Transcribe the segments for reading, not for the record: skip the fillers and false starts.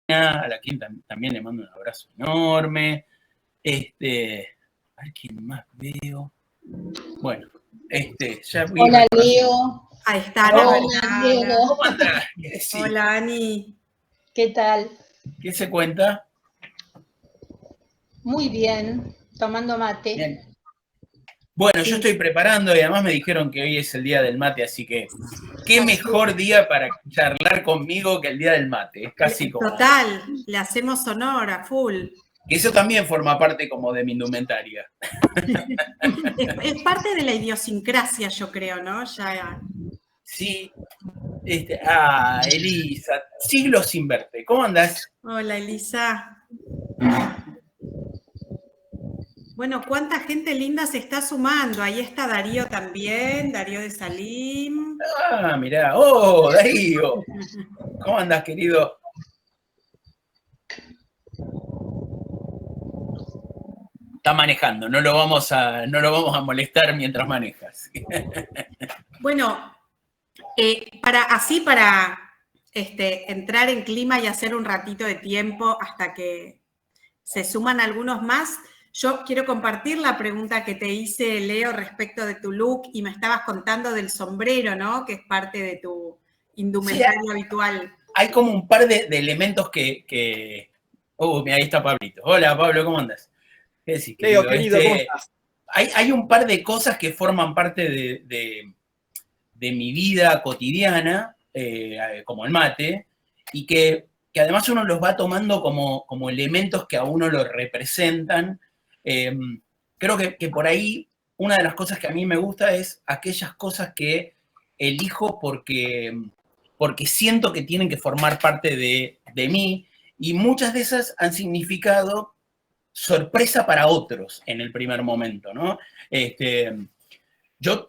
a la quien también le mando un abrazo enorme. A ver quién más veo. Bueno, ya voy. Hola, Leo. Ahí está. Hola, Diego. ¿Cómo andás? ¿Qué decís? Hola, Ani. ¿Qué tal? ¿Qué se cuenta? Muy bien, tomando mate. Bien. Bueno, yo estoy preparando y además me dijeron que hoy es el día del mate, así que qué mejor día para charlar conmigo que el día del mate. Es casi como... Total, le hacemos honor a full. Eso también forma parte como de mi indumentaria. Es parte de la idiosincrasia, yo creo, ¿no? Ya. Sí. Elisa, siglos sin verte. ¿Cómo andás? Hola, Elisa. Bueno, cuánta gente linda se está sumando. Ahí está Darío también, Darío de Salim. Mirá. ¡Oh, Darío! ¿Cómo andás, querido? Está manejando, no lo vamos a molestar mientras manejas. Bueno, para entrar en clima y hacer un ratito de tiempo hasta que se suman algunos más, yo quiero compartir la pregunta que te hice, Leo, respecto de tu look, y me estabas contando del sombrero, ¿no? Que es parte de tu indumentario habitual. Hay como un par de elementos que... mira, ahí está Pablito. Hola, Pablo, ¿cómo andas? ¿Qué decís, querido? Leo, querido, ¿cómo estás? Hay un par de cosas que forman parte de mi vida cotidiana, como el mate, y que además uno los va tomando como elementos que a uno lo representan. Creo que por ahí una de las cosas que a mí me gusta es aquellas cosas que elijo porque siento que tienen que formar parte de mí, y muchas de esas han significado sorpresa para otros en el primer momento, ¿no? Yo,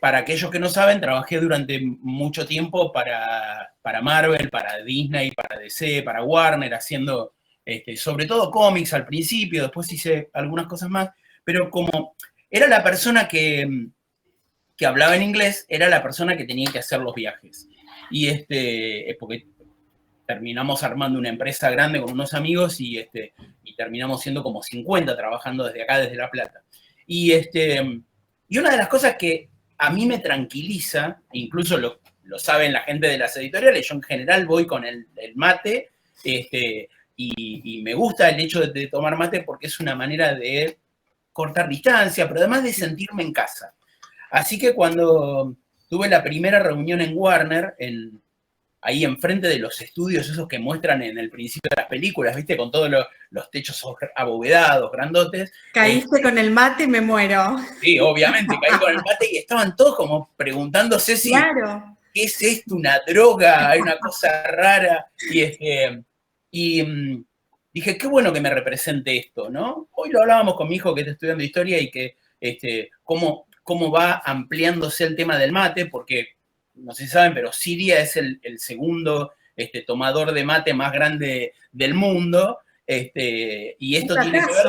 para aquellos que no saben, trabajé durante mucho tiempo para Marvel, para Disney, para DC, para Warner, haciendo sobre todo cómics al principio, después hice algunas cosas más, pero como era la persona que hablaba en inglés, era la persona que tenía que hacer los viajes. Y porque terminamos armando una empresa grande con unos amigos y terminamos siendo como 50 trabajando desde acá, desde La Plata. Y una de las cosas que a mí me tranquiliza, incluso lo saben la gente de las editoriales, yo en general voy con el mate, y me gusta el hecho de tomar mate porque es una manera de cortar distancia, pero además de sentirme en casa. Así que cuando tuve la primera reunión en Warner, ahí enfrente de los estudios esos que muestran en el principio de las películas, ¿viste? Con todos los techos abovedados, grandotes. Caíste con el mate y me muero. Sí, obviamente, caí con el mate y estaban todos como preguntándose si, claro, ¿qué es esto? ¿Una droga? ¿Hay una cosa rara? Y dije, qué bueno que me represente esto, ¿no? Hoy lo hablábamos con mi hijo que está estudiando historia y que cómo va ampliándose el tema del mate, porque no sé si saben, pero Siria es el segundo tomador de mate más grande del mundo, y esto tiene que ver...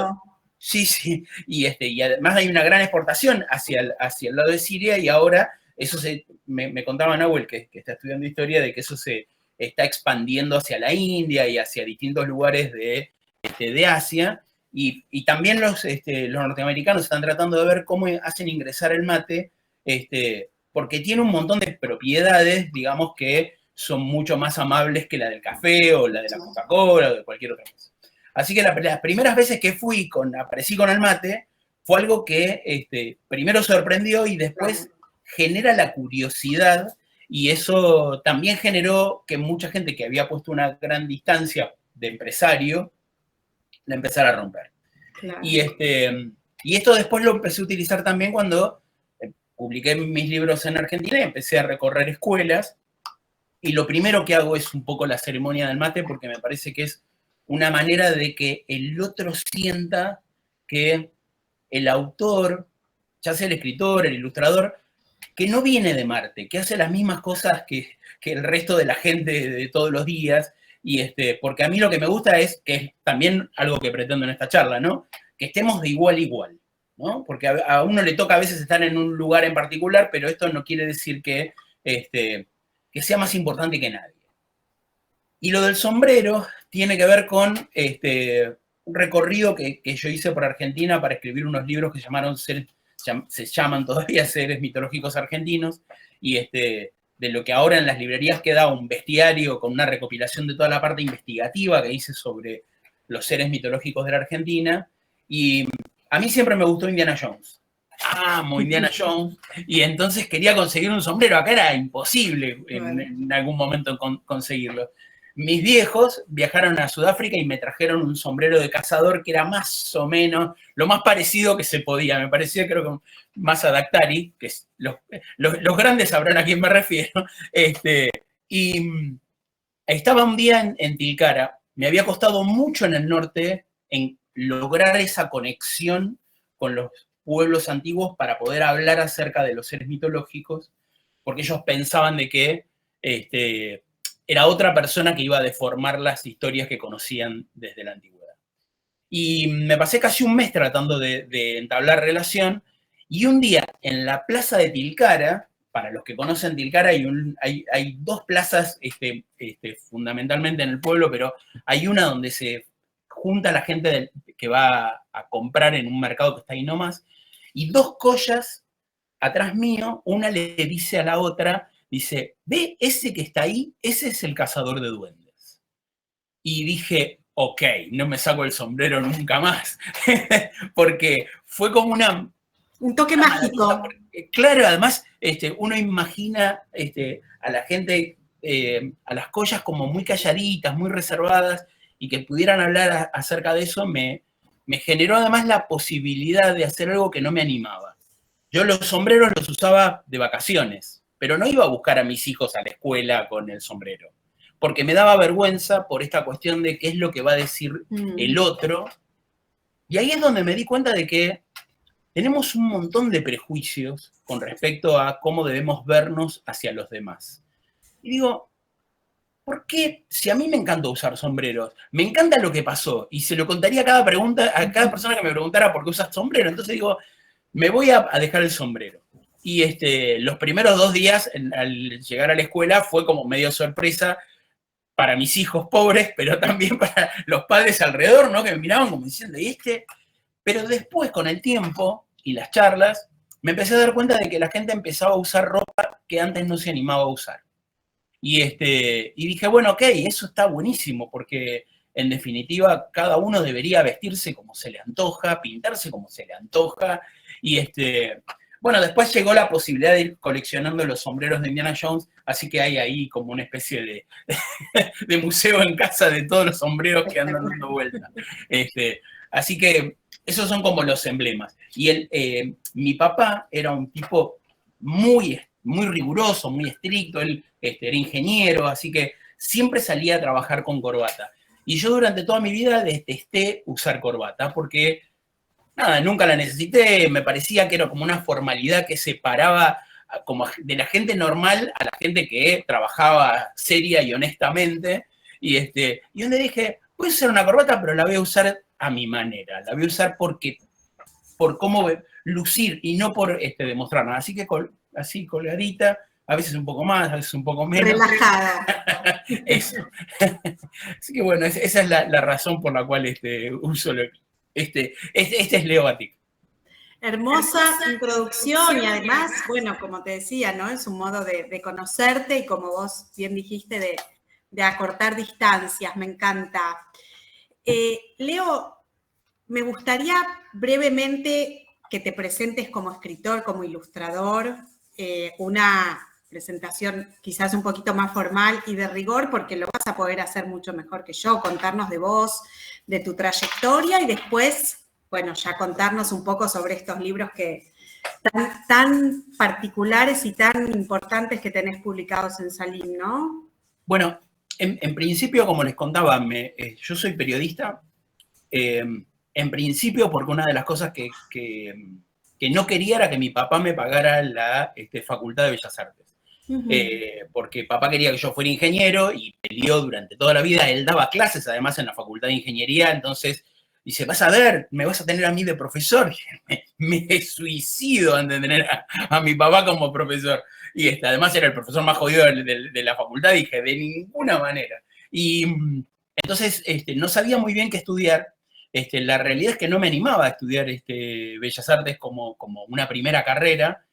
Sí, y además hay una gran exportación hacia el lado de Siria, y ahora eso me contaba Nahuel, que está estudiando historia, de que eso se está expandiendo hacia la India y hacia distintos lugares de Asia, y también los norteamericanos están tratando de ver cómo hacen ingresar el mate, porque tiene un montón de propiedades, digamos, que son mucho más amables que la del café o la de la Coca-Cola o de cualquier otra cosa. Así que las primeras veces que aparecí con el mate, fue algo que primero sorprendió y después genera la curiosidad, y eso también generó que mucha gente que había puesto una gran distancia de empresario, la empezara a romper. Claro. Y esto después lo empecé a utilizar también cuando publiqué mis libros en Argentina y empecé a recorrer escuelas, y lo primero que hago es un poco la ceremonia del mate, porque me parece que es una manera de que el otro sienta que el autor, ya sea el escritor, el ilustrador, que no viene de Marte, que hace las mismas cosas que el resto de la gente de todos los días, y porque a mí lo que me gusta es, que es también algo que pretendo en esta charla, ¿no? Que estemos de igual a igual, ¿no? Porque a uno le toca a veces estar en un lugar en particular, pero esto no quiere decir que sea más importante que nadie. Y lo del sombrero tiene que ver con un recorrido que yo hice por Argentina para escribir unos libros que se llaman todavía Seres Mitológicos Argentinos, y de lo que ahora en las librerías queda un bestiario con una recopilación de toda la parte investigativa que hice sobre los seres mitológicos de la Argentina. Y a mí siempre me gustó Indiana Jones. Amo Indiana Jones, y entonces quería conseguir un sombrero. Acá era imposible en algún momento conseguirlo. Mis viejos viajaron a Sudáfrica y me trajeron un sombrero de cazador que era más o menos lo más parecido que se podía. Me parecía, creo que más a Dactari, que los grandes sabrán a quién me refiero. Y estaba un día en Tilcara. Me había costado mucho en el norte en lograr esa conexión con los pueblos antiguos para poder hablar acerca de los seres mitológicos, porque ellos pensaban de que era otra persona que iba a deformar las historias que conocían desde la antigüedad. Y me pasé casi un mes tratando de entablar relación, y un día en la plaza de Tilcara, para los que conocen Tilcara, hay dos plazas fundamentalmente en el pueblo, pero hay una donde se junta la gente que va a comprar en un mercado que está ahí nomás, y dos collas atrás mío, una le dice a la otra, dice, ¿ve ese que está ahí? Ese es el cazador de duendes. Y dije, ok, no me saco el sombrero nunca más, porque fue como un toque mágico. Porque, claro, además uno imagina a la gente, a las collas como muy calladitas, muy reservadas, y que pudieran hablar acerca de eso me generó además la posibilidad de hacer algo que no me animaba. Yo los sombreros los usaba de vacaciones, pero no iba a buscar a mis hijos a la escuela con el sombrero, porque me daba vergüenza por esta cuestión de qué es lo que va a decir el otro. Y ahí es donde me di cuenta de que tenemos un montón de prejuicios con respecto a cómo debemos vernos hacia los demás. Y digo, ¿por qué? Si a mí me encanta usar sombreros, me encanta lo que pasó, y se lo contaría a cada persona que me preguntara por qué usas sombrero. Entonces digo, me voy a dejar el sombrero. Y los primeros 2 días, al llegar a la escuela, fue como medio sorpresa para mis hijos pobres, pero también para los padres alrededor, ¿no? Que me miraban como diciendo, ¿y este? Pero después, con el tiempo y las charlas, me empecé a dar cuenta de que la gente empezaba a usar ropa que antes no se animaba a usar. Y dije, bueno, ok, eso está buenísimo, porque en definitiva cada uno debería vestirse como se le antoja, pintarse como se le antoja. Y bueno, después llegó la posibilidad de ir coleccionando los sombreros de Indiana Jones, así que hay ahí como una especie de museo en casa de todos los sombreros que andan dando vuelta. Así que esos son como los emblemas. Y mi papá era un tipo muy riguroso, muy estricto. Él era ingeniero, así que siempre salía a trabajar con corbata. Y yo durante toda mi vida detesté usar corbata porque, nada, nunca la necesité. Me parecía que era como una formalidad que separaba como de la gente normal a la gente que trabajaba seria y honestamente. Y donde dije, voy a usar una corbata, pero la voy a usar a mi manera. La voy a usar por cómo lucir y no por demostrar nada. Así que así colgadita, a veces un poco más, a veces un poco menos. Relajada. Eso. Así que bueno, esa es la razón por la cual uso este es Leo Batik. Hermosa introducción y además, bueno, como te decía, ¿no? Es un modo de conocerte y como vos bien dijiste, de acortar distancias, me encanta. Leo, me gustaría brevemente que te presentes como escritor, como ilustrador, una presentación quizás un poquito más formal y de rigor, porque lo vas a poder hacer mucho mejor que yo, contarnos de vos, de tu trayectoria y después, bueno, ya contarnos un poco sobre estos libros que tan particulares y tan importantes que tenés publicados en Salim, ¿no? Bueno, en principio, como les contaba, yo soy periodista, en principio porque una de las cosas que no quería era que mi papá me pagara la Facultad de Bellas Artes. Porque papá quería que yo fuera ingeniero y peleó durante toda la vida. Él daba clases además en la Facultad de Ingeniería, entonces dice, vas a ver, me vas a tener a mí de profesor. Me suicido antes de tener a mi papá como profesor. Y además era el profesor más jodido de la facultad, dije, de ninguna manera. Y entonces no sabía muy bien qué estudiar. La realidad es que no me animaba a estudiar Bellas Artes como una primera carrera,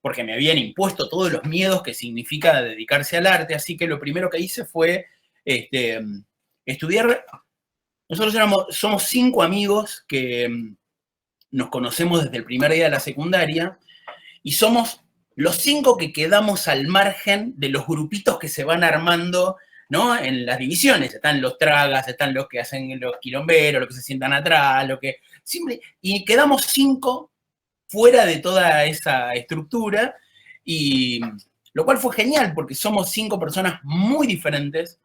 porque me habían impuesto todos los miedos que significa dedicarse al arte, así que lo primero que hice fue estudiar. Nosotros somos 5 amigos que nos conocemos desde el primer día de la secundaria, y somos los 5 que quedamos al margen de los grupitos que se van armando, ¿no? En las divisiones. Están los tragas, están los que hacen los quilomberos, los que se sientan atrás, y quedamos 5 fuera de toda esa estructura, y lo cual fue genial, porque somos 5 personas muy diferentes,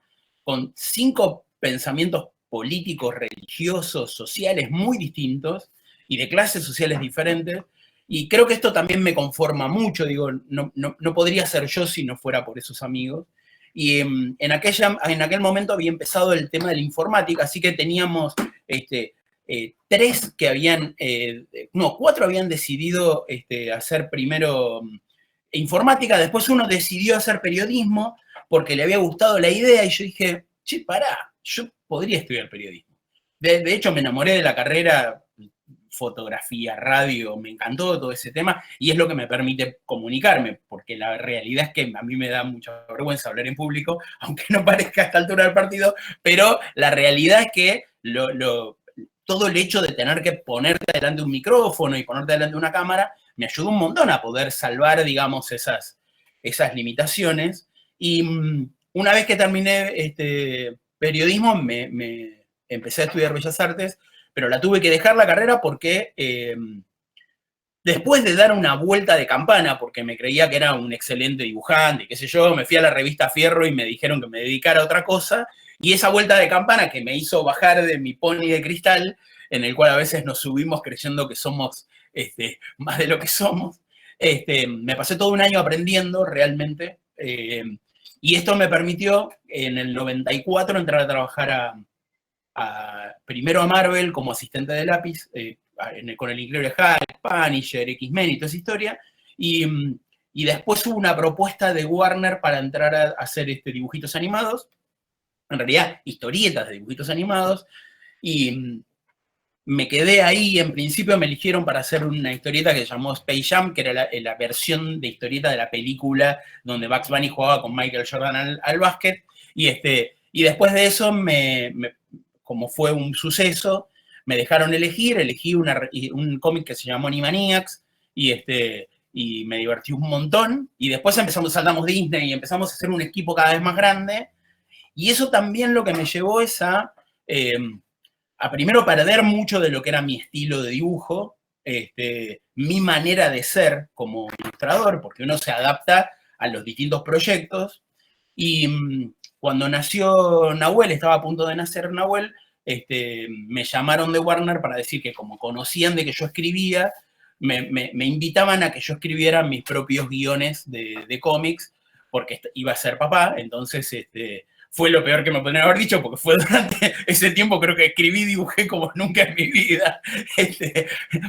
con 5 pensamientos políticos, religiosos, sociales muy distintos, y de clases sociales diferentes, y creo que esto también me conforma mucho, digo, no podría ser yo si no fuera por esos amigos. Y en aquel momento había empezado el tema de la informática, así que teníamos 3 que habían, 4 habían decidido hacer primero informática, después uno decidió hacer periodismo porque le había gustado la idea, y yo dije, che, pará, yo podría estudiar periodismo. De hecho, me enamoré de la carrera, fotografía, radio, me encantó todo ese tema, y es lo que me permite comunicarme, porque la realidad es que a mí me da mucha vergüenza hablar en público, aunque no parezca a esta altura del partido, pero la realidad es que todo el hecho de tener que ponerte delante de un micrófono y ponerte delante de una cámara me ayudó un montón a poder salvar, digamos, esas limitaciones. Y una vez que terminé periodismo, me empecé a estudiar Bellas Artes, pero la tuve que dejar la carrera porque después de dar una vuelta de campana, porque me creía que era un excelente dibujante, qué sé yo, me fui a la revista Fierro y me dijeron que me dedicara a otra cosa, y esa vuelta de campana que me hizo bajar de mi pony de cristal, en el cual a veces nos subimos creyendo que somos más de lo que somos, me pasé todo un año aprendiendo realmente, y esto me permitió en el 94 entrar a trabajar primero a Marvel como asistente de lápiz, con el increíble Hulk, Punisher, X-Men y toda esa historia, y después hubo una propuesta de Warner para entrar a hacer dibujitos animados, en realidad historietas de dibujitos animados, y me quedé ahí. En principio me eligieron para hacer una historieta que se llamó Space Jam, que era la versión de historieta de la película donde Bugs Bunny jugaba con Michael Jordan al básquet, y después de eso, como fue un suceso, me dejaron elegí un cómic que se llamó Animaniacs, y me divertí un montón, y después saltamos Disney y empezamos a hacer un equipo cada vez más grande, y eso también lo que me llevó es a primero perder mucho de lo que era mi estilo de dibujo, mi manera de ser como ilustrador, porque uno se adapta a los distintos proyectos, y cuando nació Nahuel, estaba a punto de nacer Nahuel, me llamaron de Warner para decir que como conocían de que yo escribía, me invitaban a que yo escribiera mis propios guiones de cómics, porque iba a ser papá. Entonces fue lo peor que me podrían haber dicho, porque fue durante ese tiempo, creo que escribí y dibujé como nunca en mi vida,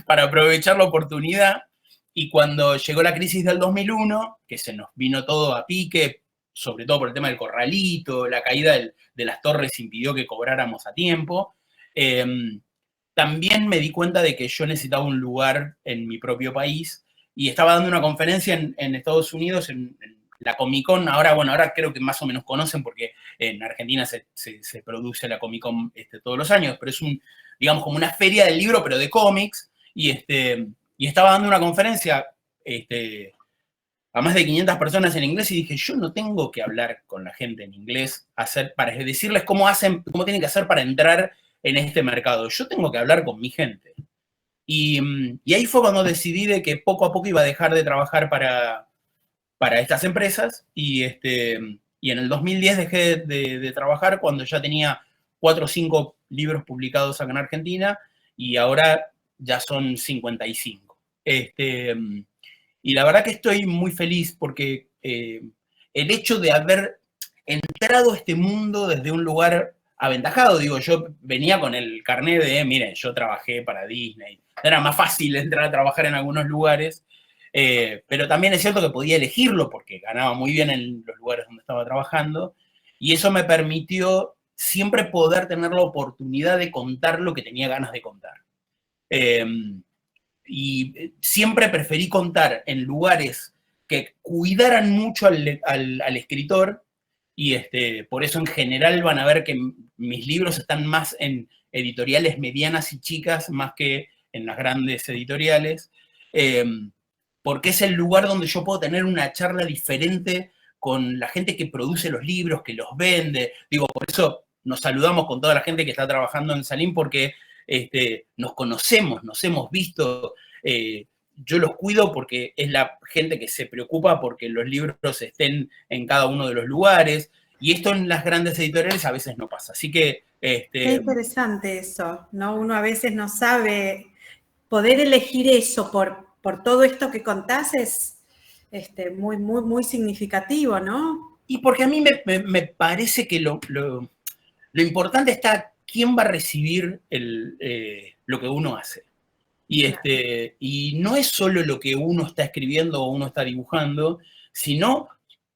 para aprovechar la oportunidad. Y cuando llegó la crisis del 2001, que se nos vino todo a pique, sobre todo por el tema del corralito, la caída de las torres impidió que cobráramos a tiempo, también me di cuenta de que yo necesitaba un lugar en mi propio país, y estaba dando una conferencia en Estados Unidos, en la Comic Con. Ahora creo que más o menos conocen, porque en Argentina se produce la Comic Con todos los años, pero es digamos, como una feria del libro, pero de cómics, y estaba dando una conferencia a más de 500 personas en inglés, y dije, yo no tengo que hablar con la gente en inglés para decirles cómo tienen que hacer para entrar en este mercado. Yo tengo que hablar con mi gente. Y ahí fue cuando decidí de que poco a poco iba a dejar de trabajar para estas empresas, y en el 2010 dejé de trabajar cuando ya tenía 4 o 5 libros publicados acá en Argentina, y ahora ya son 55. Y la verdad que estoy muy feliz, porque el hecho de haber entrado a este mundo desde un lugar aventajado, digo, yo venía con el carnet de, miren, yo trabajé para Disney, era más fácil entrar a trabajar en algunos lugares, pero también es cierto que podía elegirlo, porque ganaba muy bien en los lugares donde estaba trabajando, Y eso me permitió siempre poder tener la oportunidad de contar lo que tenía ganas de contar. Y siempre preferí contar en lugares que cuidaran mucho al escritor, y por eso en general van a ver que mis libros están más en editoriales medianas y chicas, más que en las grandes editoriales, porque es el lugar donde yo puedo tener una charla diferente con la gente que produce los libros, que los vende. Digo, por eso nos saludamos con toda la gente que está trabajando en Salim, porque nos conocemos, nos hemos visto. Yo los cuido porque es la gente que se preocupa porque los libros estén en cada uno de los lugares, y esto en las grandes editoriales a veces no pasa. Así que... Qué interesante eso, ¿no? Uno a veces no sabe poder elegir eso por todo esto que contás es muy, muy, muy significativo, ¿no? Y porque a mí me parece que lo importante está quién va a recibir lo que uno hace. Y no es solo lo que uno está escribiendo o uno está dibujando, sino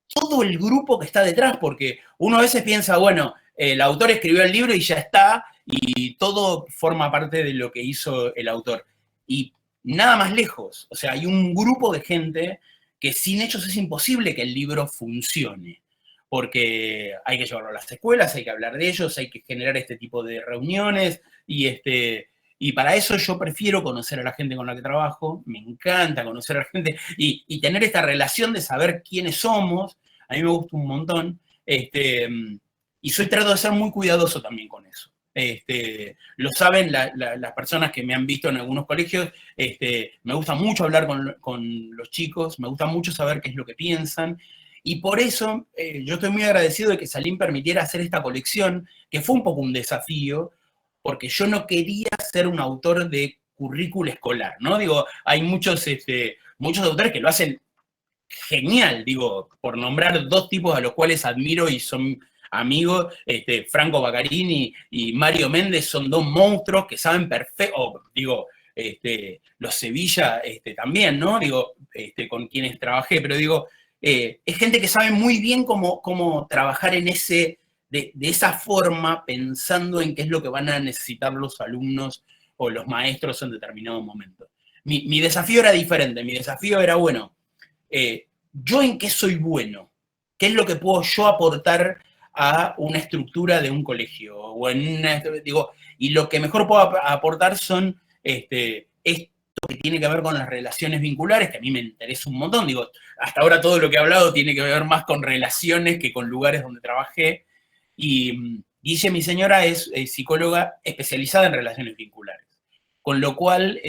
todo el grupo que está detrás, porque uno a veces piensa, bueno, el autor escribió el libro y ya está, y todo forma parte de lo que hizo el autor. Y nada más lejos, o sea, hay un grupo de gente que sin ellos es imposible que el libro funcione, porque hay que llevarlo a las escuelas, hay que hablar de ellos, hay que generar este tipo de reuniones, y para eso yo prefiero conocer a la gente con la que trabajo, me encanta conocer a la gente y tener esta relación de saber quiénes somos, a mí me gusta un montón, y trato de ser muy cuidadoso también con eso. Lo saben las personas que me han visto en algunos colegios, me gusta mucho hablar con los chicos, me gusta mucho saber qué es lo que piensan, y por eso yo estoy muy agradecido de que Salim permitiera hacer esta colección, que fue un poco un desafío, porque yo no quería ser un autor de currículo escolar, ¿no? Digo, hay muchos autores que lo hacen genial, digo, por nombrar dos tipos a los cuales admiro y son amigos, Franco Baccarini y Mario Méndez son dos monstruos que saben perfecto, digo, los Sevilla también, ¿no? Digo, con quienes trabajé, pero digo, es gente que sabe muy bien cómo trabajar en de esa forma, pensando en qué es lo que van a necesitar los alumnos o los maestros en determinado momento. Mi desafío era diferente, mi desafío era, bueno, ¿yo en qué soy bueno? ¿Qué es lo que puedo yo aportar a una estructura de un colegio? Y lo que mejor puedo aportar son esto que tiene que ver con las relaciones vinculares, que a mí me interesa un montón. Digo, hasta ahora todo lo que he hablado tiene que ver más con relaciones que con lugares donde trabajé. Y Guille, mi señora, es psicóloga especializada en relaciones vinculares. Con lo cual,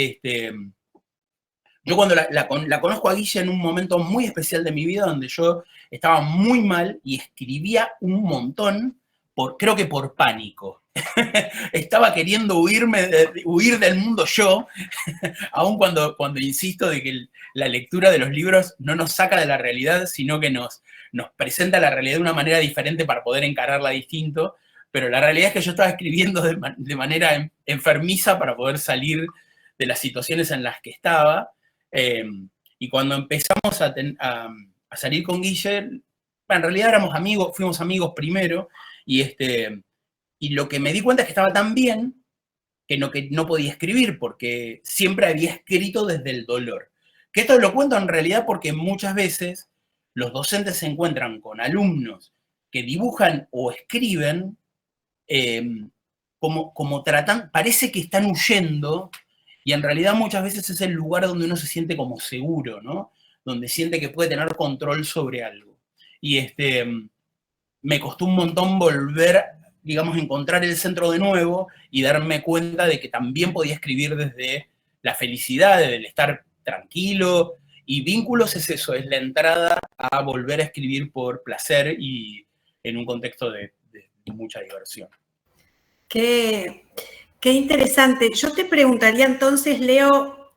yo cuando la conozco a Guille en un momento muy especial de mi vida, donde yo estaba muy mal y escribía un montón, creo que por pánico. Estaba queriendo huir del mundo yo, aun cuando insisto de que la lectura de los libros no nos saca de la realidad, sino que nos presenta la realidad de una manera diferente para poder encararla distinto, pero la realidad es que yo estaba escribiendo de manera enfermiza para poder salir de las situaciones en las que estaba, y cuando empezamos a salir con Guille, en realidad éramos amigos, fuimos amigos primero, y lo que me di cuenta es que estaba tan bien que no podía escribir, porque siempre había escrito desde el dolor. Que esto lo cuento en realidad porque muchas veces los docentes se encuentran con alumnos que dibujan o escriben como tratan, parece que están huyendo, y en realidad muchas veces es el lugar donde uno se siente como seguro, ¿no? Donde siente que puede tener control sobre algo. Y me costó un montón volver, digamos, encontrar el centro de nuevo y darme cuenta de que también podía escribir desde la felicidad, desde el estar tranquilo. Y vínculos es eso, es la entrada a volver a escribir por placer y en un contexto de mucha diversión. Qué interesante. Yo te preguntaría entonces, Leo,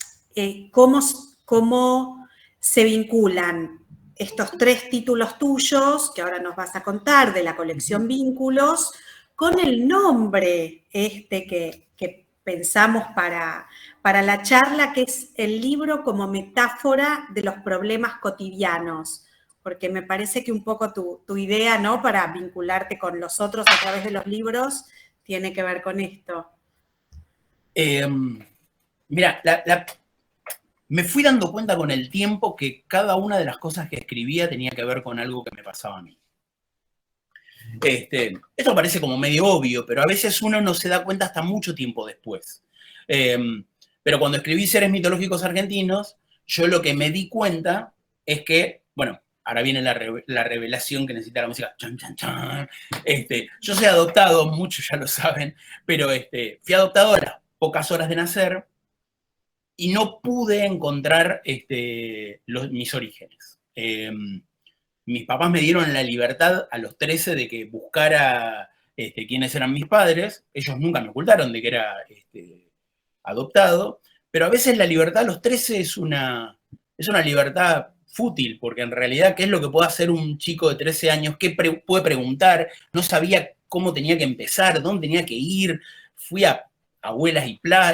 cómo se vinculan estos 3 títulos tuyos, que ahora nos vas a contar, de la colección Vínculos, con el nombre que pensamos para la charla, que es el libro como metáfora de los problemas cotidianos. porque me parece que un poco tu idea, ¿no? Para vincularte con los otros a través de los libros, tiene que ver con esto. Mira, me fui dando cuenta con el tiempo que cada una de las cosas que escribía tenía que ver con algo que me pasaba a mí. Esto parece como medio obvio, pero a veces uno no se da cuenta hasta mucho tiempo después. Pero cuando escribí Seres Mitológicos Argentinos, yo lo que me di cuenta es que, bueno, ahora viene la revelación que necesita la música. Chan, chan, chan. Yo soy adoptado, muchos ya lo saben, pero fui adoptado a las pocas horas de nacer y no pude encontrar mis orígenes. Mis papás me dieron la libertad a los 13 de que buscara quiénes eran mis padres. Ellos nunca me ocultaron de que era adoptado, pero a veces la libertad a los 13 es una libertad fútil, porque en realidad, ¿qué es lo que puede hacer un chico de 13 años? ¿Qué puede preguntar? No sabía cómo tenía que empezar, dónde tenía que ir. Fui a abuelas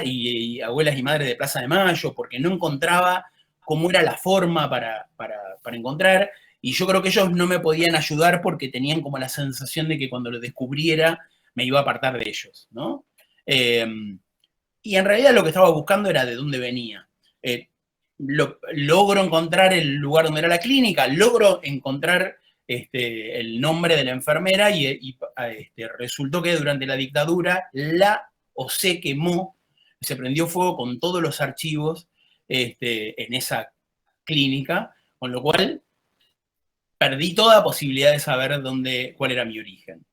y abuelas y madres de Plaza de Mayo, porque no encontraba cómo era la forma para encontrar, y yo creo que ellos no me podían ayudar porque tenían como la sensación de que cuando lo descubriera me iba a apartar de ellos, ¿no? Y en realidad lo que estaba buscando era de dónde venía. Logro encontrar el lugar donde era la clínica, logro encontrar el nombre de la enfermera y resultó que durante la dictadura la OC quemó, se prendió fuego con todos los archivos en esa clínica, con lo cual perdí toda posibilidad de saber cuál era mi origen.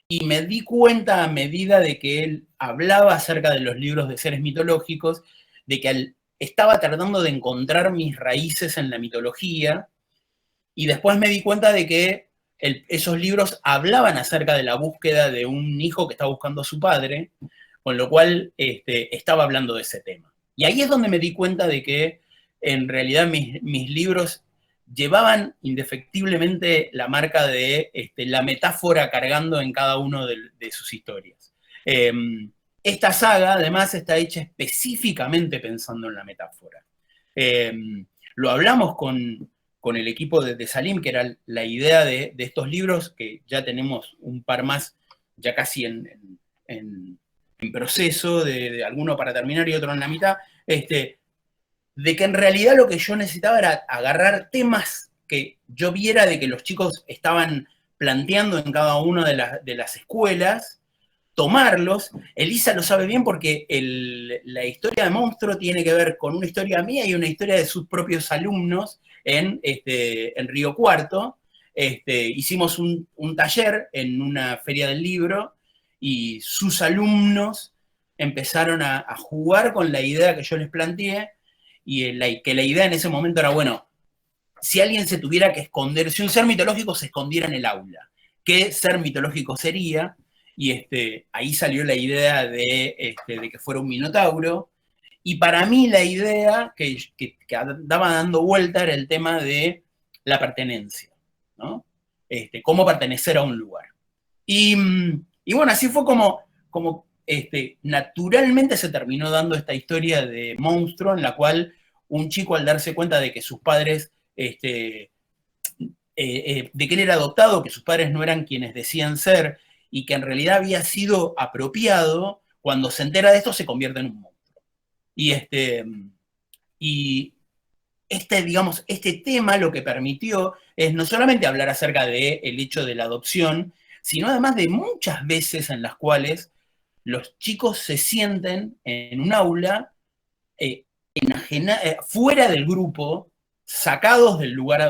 Y me di cuenta a medida de que él hablaba acerca de los libros de seres mitológicos, de que estaba tratando de encontrar mis raíces en la mitología, y después me di cuenta de que esos libros hablaban acerca de la búsqueda de un hijo que estaba buscando a su padre, con lo cual estaba hablando de ese tema. Y ahí es donde me di cuenta de que en realidad mis libros llevaban indefectiblemente la marca de la metáfora cargando en cada uno de sus historias. Esta saga, además, está hecha específicamente pensando en la metáfora. Lo hablamos con el equipo de Salim, que era la idea de estos libros, que ya tenemos un par más, ya casi en proceso, de alguno para terminar y otro en la mitad, de que en realidad lo que yo necesitaba era agarrar temas que yo viera de que los chicos estaban planteando en cada una de las escuelas, tomarlos. Elisa lo sabe bien porque la historia de Monstruo tiene que ver con una historia mía y una historia de sus propios alumnos en Río Cuarto. Hicimos un taller en una feria del libro y sus alumnos empezaron a jugar con la idea que yo les planteé, y que la idea en ese momento era, bueno, si alguien se tuviera que esconder, si un ser mitológico se escondiera en el aula, ¿qué ser mitológico sería? Y ahí salió la idea de que fuera un minotauro, y para mí la idea que andaba dando vuelta era el tema de la pertenencia, ¿no? Cómo pertenecer a un lugar. Y bueno, así fue como naturalmente se terminó dando esta historia de Monstruo, en la cual un chico, al darse cuenta de que sus padres, de que él era adoptado, que sus padres no eran quienes decían ser, y que en realidad había sido apropiado, cuando se entera de esto se convierte en un monstruo. Y digamos, este tema lo que permitió es no solamente hablar acerca del hecho de la adopción, sino además de muchas veces en las cuales los chicos se sienten en un aula fuera del grupo, sacados del lugar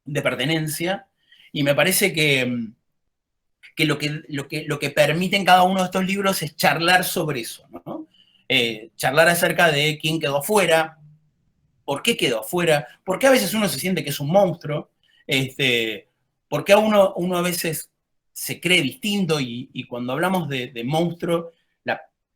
de pertenencia, y me parece que lo que permiten cada uno de estos libros es charlar sobre eso, ¿no? Charlar acerca de quién quedó afuera, por qué quedó afuera, por qué a veces uno se siente que es un monstruo, por qué uno a veces se cree distinto, y cuando hablamos de monstruo,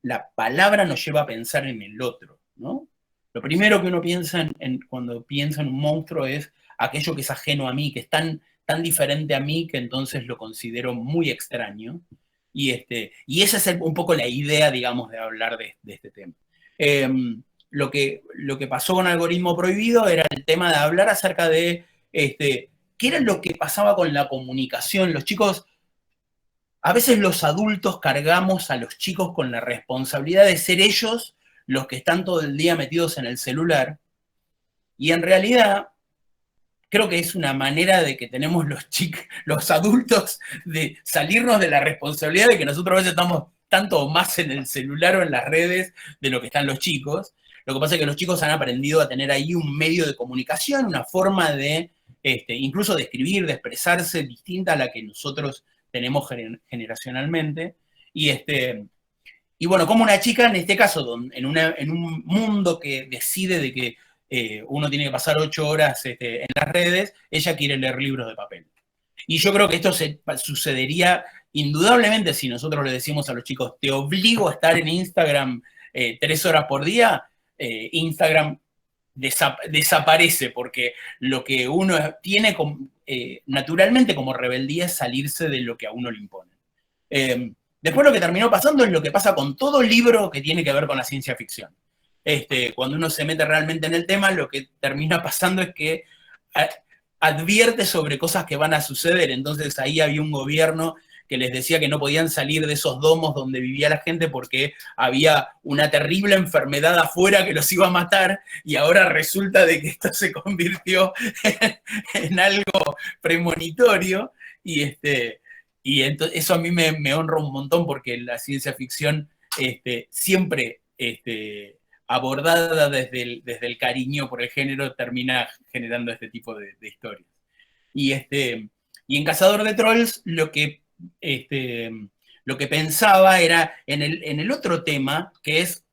la palabra nos lleva a pensar en el otro, ¿no? Lo primero que uno piensa cuando piensa en un monstruo es aquello que es ajeno a mí, que es tan diferente a mí que entonces lo considero muy extraño. Y esa es un poco la idea, digamos, de hablar de este tema. Lo que pasó con Algoritmo Prohibido era el tema de hablar acerca de ¿qué era lo que pasaba con la comunicación? Los chicos, a veces los adultos cargamos a los chicos con la responsabilidad de ser ellos los que están todo el día metidos en el celular, y en realidad creo que es una manera de que tenemos los adultos de salirnos de la responsabilidad de que nosotros a veces estamos tanto más en el celular o en las redes de lo que están los chicos. Lo que pasa es que los chicos han aprendido a tener ahí un medio de comunicación, una forma de, incluso de escribir, de expresarse distinta a la que nosotros tenemos generacionalmente. Y bueno, como una chica, en este caso, en un mundo que decide de que uno tiene que pasar 8 horas en las redes, ella quiere leer libros de papel. Y yo creo que esto sucedería indudablemente si nosotros le decimos a los chicos, te obligo a estar en Instagram 3 horas por día, Instagram desaparece, porque lo que uno tiene naturalmente como rebeldía es salirse de lo que a uno le impone. Después lo que terminó pasando es lo que pasa con todo libro que tiene que ver con la ciencia ficción. Cuando uno se mete realmente en el tema, lo que termina pasando es que advierte sobre cosas que van a suceder. Entonces ahí había un gobierno que les decía que no podían salir de esos domos donde vivía la gente porque había una terrible enfermedad afuera que los iba a matar, y ahora resulta de que esto se convirtió en algo premonitorio, y eso a mí me honra un montón, porque la ciencia ficción siempre abordada desde el cariño por el género termina generando este tipo de historias. Y en Cazador de Trolls lo que pensaba era en el otro tema, que es,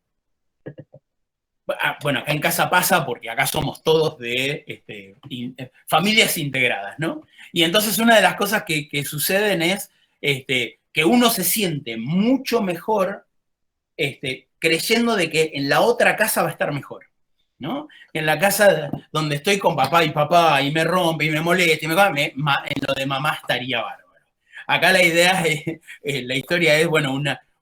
bueno, acá en casa pasa porque acá somos todos de familias integradas, ¿no? Y entonces una de las cosas que suceden es que uno se siente mucho mejor creyendo de que en la otra casa va a estar mejor, ¿no? En la casa donde estoy con papá y me rompe y me molesta, en lo de mamá estaría bárbaro. Acá la idea la historia es, bueno,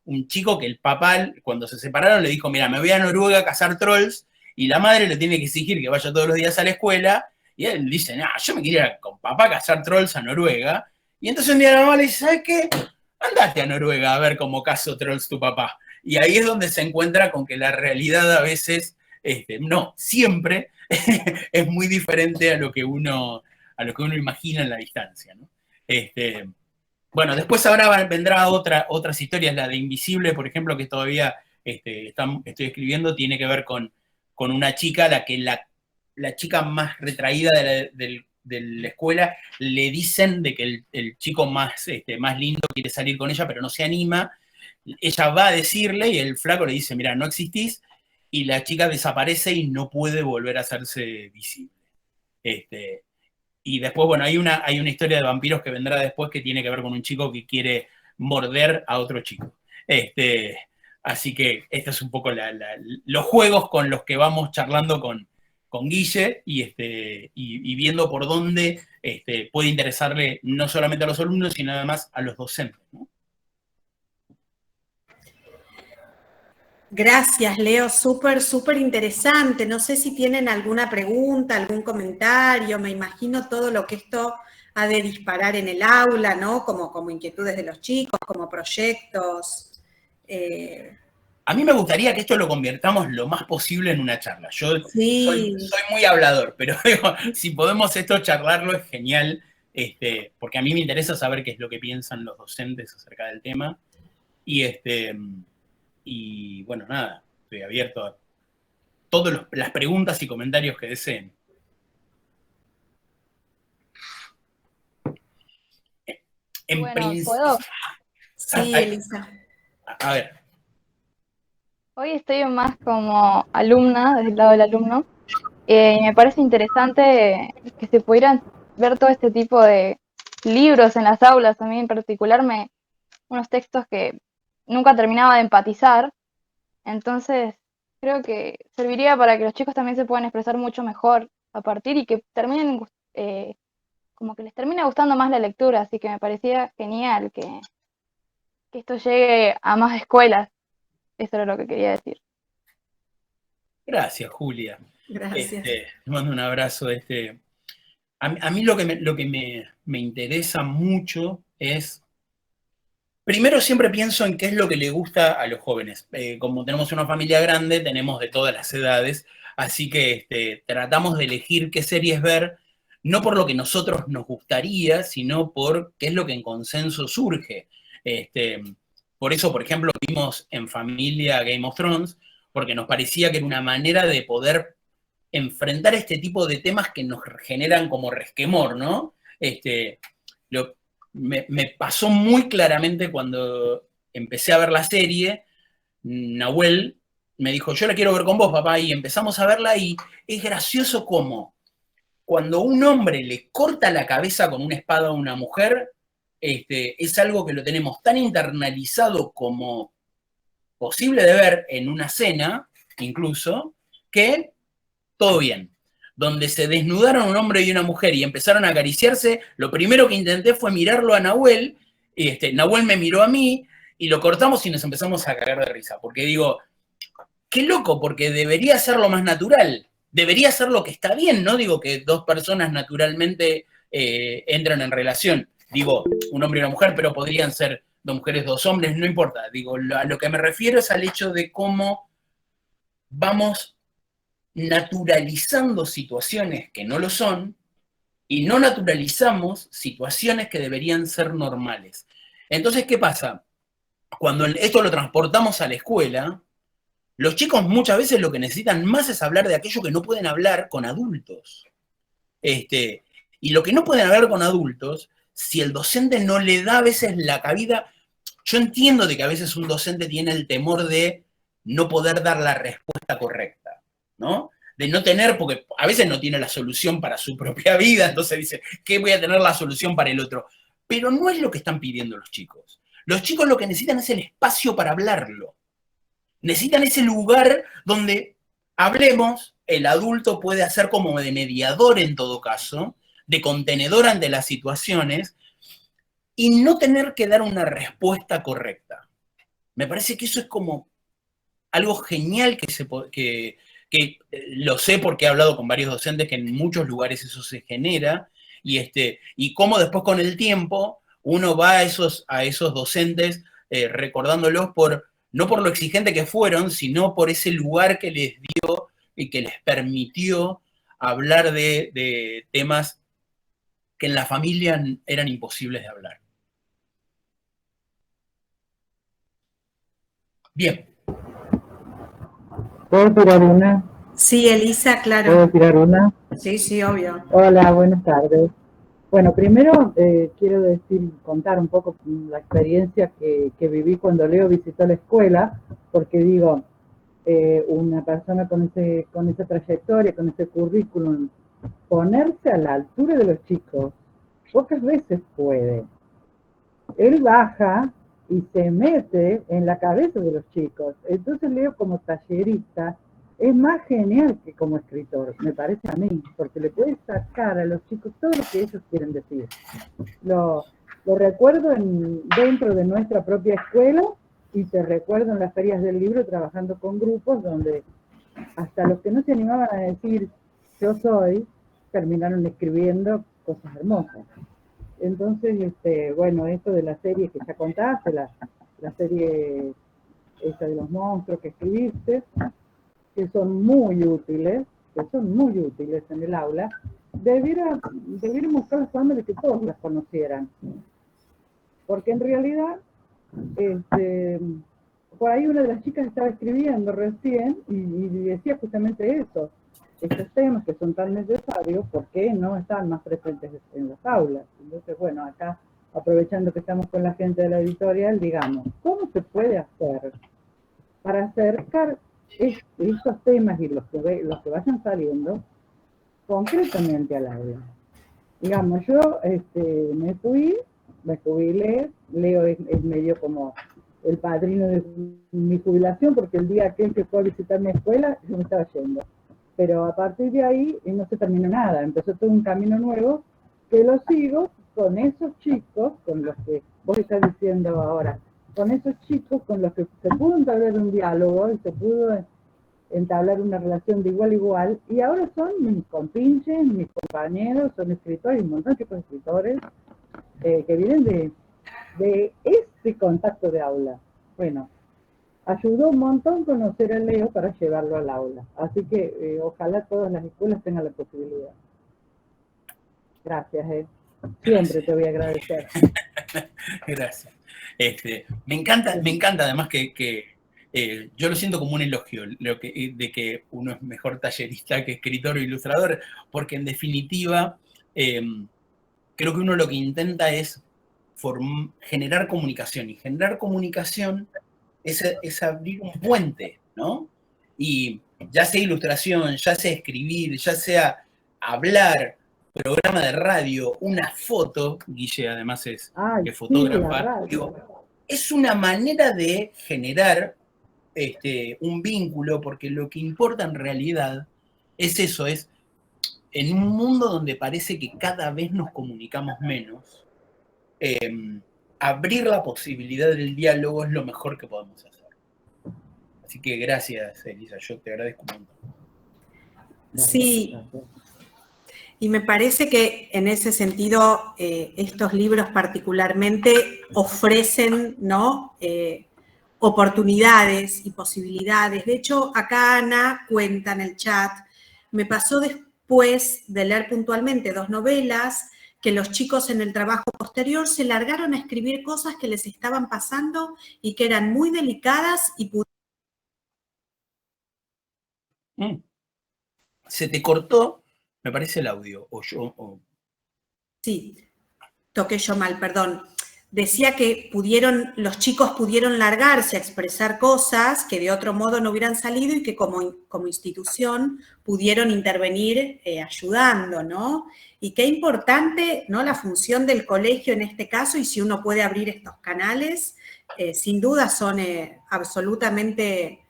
un chico que el papá, cuando se separaron, le dijo, mira, me voy a Noruega a cazar trolls, y la madre le tiene que exigir que vaya todos los días a la escuela, y él dice, no, yo me quería ir con papá a cazar trolls a Noruega. Y entonces un día la mamá le dice, ¿sabes qué? Andate a Noruega a ver cómo cazo trolls tu papá. Y ahí es donde se encuentra con que la realidad a veces, no, siempre es muy diferente a lo que uno imagina en la distancia, ¿no? Bueno, después ahora vendrá otras historias, la de Invisible, por ejemplo, que todavía estoy escribiendo, tiene que ver con una chica, la chica más retraída de la escuela, le dicen de que el chico más lindo quiere salir con ella, pero no se anima. Ella va a decirle y el flaco le dice, mira, no existís, y la chica desaparece y no puede volver a hacerse visible. Y después, bueno, hay una historia de vampiros que vendrá después, que tiene que ver con un chico que quiere morder a otro chico. Así que estos es un poco los juegos con los que vamos charlando con Guille, y viendo por dónde puede interesarle no solamente a los alumnos, sino además a los docentes, ¿no? Gracias, Leo. Súper, súper interesante. No sé si tienen alguna pregunta, algún comentario. Me imagino todo lo que esto ha de disparar en el aula, ¿no? Como inquietudes de los chicos, como proyectos. A mí me gustaría que esto lo convirtamos lo más posible en una charla. Yo sí. soy muy hablador, pero digo, si podemos esto charlarlo es genial, porque a mí me interesa saber qué es lo que piensan los docentes acerca del tema. Y bueno, nada, estoy abierto a todas las preguntas y comentarios que deseen. ¿Puedo? Sí, Elisa. A ver. Hoy estoy más como alumna, desde el lado del alumno, y me parece interesante que se pudieran ver todo este tipo de libros en las aulas. A mí en particular unos textos que nunca terminaba de empatizar, entonces creo que serviría para que los chicos también se puedan expresar mucho mejor a partir, y que terminen, como que les termine gustando más la lectura, así que me parecía genial que esto llegue a más escuelas. Eso era lo que quería decir. Gracias, Julia. Gracias. Te mando un abrazo. a mí lo que me interesa mucho es, primero siempre pienso en qué es lo que le gusta a los jóvenes. Como tenemos una familia grande, tenemos de todas las edades, así que tratamos de elegir qué series ver, no por lo que nosotros nos gustaría, sino por qué es lo que en consenso surge. Por eso, por ejemplo, vimos en familia Game of Thrones, porque nos parecía que era una manera de poder enfrentar este tipo de temas que nos generan como resquemor, ¿no? Me pasó muy claramente cuando empecé a ver la serie, Nahuel me dijo, yo la quiero ver con vos, papá, y empezamos a verla y es gracioso como cuando un hombre le corta la cabeza con una espada a una mujer, es algo que lo tenemos tan internalizado como posible de ver en una cena, incluso, que todo bien. Donde se desnudaron un hombre y una mujer y empezaron a acariciarse, lo primero que intenté fue mirarlo a Nahuel, Nahuel me miró a mí, y lo cortamos y nos empezamos a cagar de risa, porque digo, qué loco, porque debería ser lo más natural, debería ser lo que está bien, no digo que dos personas naturalmente entran en relación, digo, un hombre y una mujer, pero podrían ser dos mujeres, dos hombres, no importa, digo, a lo que me refiero es al hecho de cómo vamos naturalizando situaciones que no lo son y no naturalizamos situaciones que deberían ser normales. Entonces, ¿qué pasa? Cuando esto lo transportamos a la escuela, los chicos muchas veces lo que necesitan más es hablar de aquello que no pueden hablar con adultos. Y lo que no pueden hablar con adultos, si el docente no le da a veces la cabida, yo entiendo de que a veces un docente tiene el temor de no poder dar la respuesta correcta, ¿no? De no tener, porque a veces no tiene la solución para su propia vida, entonces dice, ¿qué voy a tener la solución para el otro? Pero no es lo que están pidiendo los chicos. Los chicos lo que necesitan es el espacio para hablarlo. Necesitan ese lugar donde hablemos, el adulto puede hacer como de mediador en todo caso, de contenedor ante las situaciones, y no tener que dar una respuesta correcta. Me parece que eso es como algo genial que lo sé porque he hablado con varios docentes que en muchos lugares eso se genera, y cómo después con el tiempo uno va a esos docentes recordándolos no por lo exigente que fueron, sino por ese lugar que les dio y que les permitió hablar de temas que en la familia eran imposibles de hablar. Bien. ¿Puedo tirar una? Sí, Elisa, claro. ¿Puedo tirar una? Sí, sí, obvio. Hola, buenas tardes. Bueno, primero quiero contar un poco la experiencia que viví cuando Leo visitó la escuela, porque digo, una persona con esa trayectoria, con ese currículum, ponerse a la altura de los chicos, pocas veces puede. Él baja y se mete en la cabeza de los chicos. Entonces Leo como tallerista es más genial que como escritor, me parece a mí, porque le puede sacar a los chicos todo lo que ellos quieren decir. Lo recuerdo dentro de nuestra propia escuela y te recuerdo en las ferias del libro trabajando con grupos donde hasta los que no se animaban a decir yo soy, terminaron escribiendo cosas hermosas. Entonces, bueno, esto de la serie que ya contaste, la serie esa de los monstruos que escribiste, que son muy útiles en el aula, debiéramos buscar la forma de que todos las conocieran. Porque en realidad, por ahí una de las chicas estaba escribiendo recién y decía justamente eso. Estos temas que son tan necesarios, ¿por qué no están más presentes en las aulas? Entonces, bueno, acá, aprovechando que estamos con la gente de la editorial, digamos, ¿cómo se puede hacer para acercar esos temas y los que vayan saliendo concretamente al aula? Digamos, yo me jubilé, Leo es medio como el padrino de mi jubilación, porque el día aquel que fue a visitar mi escuela, yo me estaba yendo. Pero a partir de ahí no se terminó nada, empezó todo un camino nuevo que lo sigo con esos chicos, con los que vos estás diciendo ahora, con esos chicos con los que se pudo entablar un diálogo y se pudo entablar una relación de igual a igual, y ahora son mis compinches, mis compañeros, son escritores, un montón de chicos escritores que vienen de ese contacto de aula. Bueno, ayudó un montón conocer a Leo para llevarlo al aula, así que ojalá todas las escuelas tengan la posibilidad. Gracias, siempre te voy a agradecer. Gracias. Me encanta además que yo lo siento como un elogio de que uno es mejor tallerista que escritor o ilustrador, porque en definitiva creo que uno lo que intenta es generar comunicación, y generar comunicación es abrir un puente, ¿no? Y ya sea ilustración, ya sea escribir, ya sea hablar, programa de radio, una foto, Guille además es fotógrafa, sí, digo, es una manera de generar un vínculo, porque lo que importa en realidad es eso, es en un mundo donde parece que cada vez nos comunicamos menos, abrir la posibilidad del diálogo es lo mejor que podemos hacer. Así que gracias, Elisa, yo te agradezco un montón. Sí, y me parece que en ese sentido estos libros particularmente ofrecen, ¿no? Oportunidades y posibilidades. De hecho, acá Ana cuenta en el chat, me pasó después de leer puntualmente 2 novelas, que los chicos en el trabajo posterior se largaron a escribir cosas que les estaban pasando y que eran muy delicadas y Se te cortó, me parece, el audio, o yo... Sí, toqué yo mal, perdón. Decía que los chicos pudieron largarse a expresar cosas que de otro modo no hubieran salido y que como institución pudieron intervenir ayudando, ¿no? Y qué importante, ¿no? La función del colegio en este caso, y si uno puede abrir estos canales, sin duda son absolutamente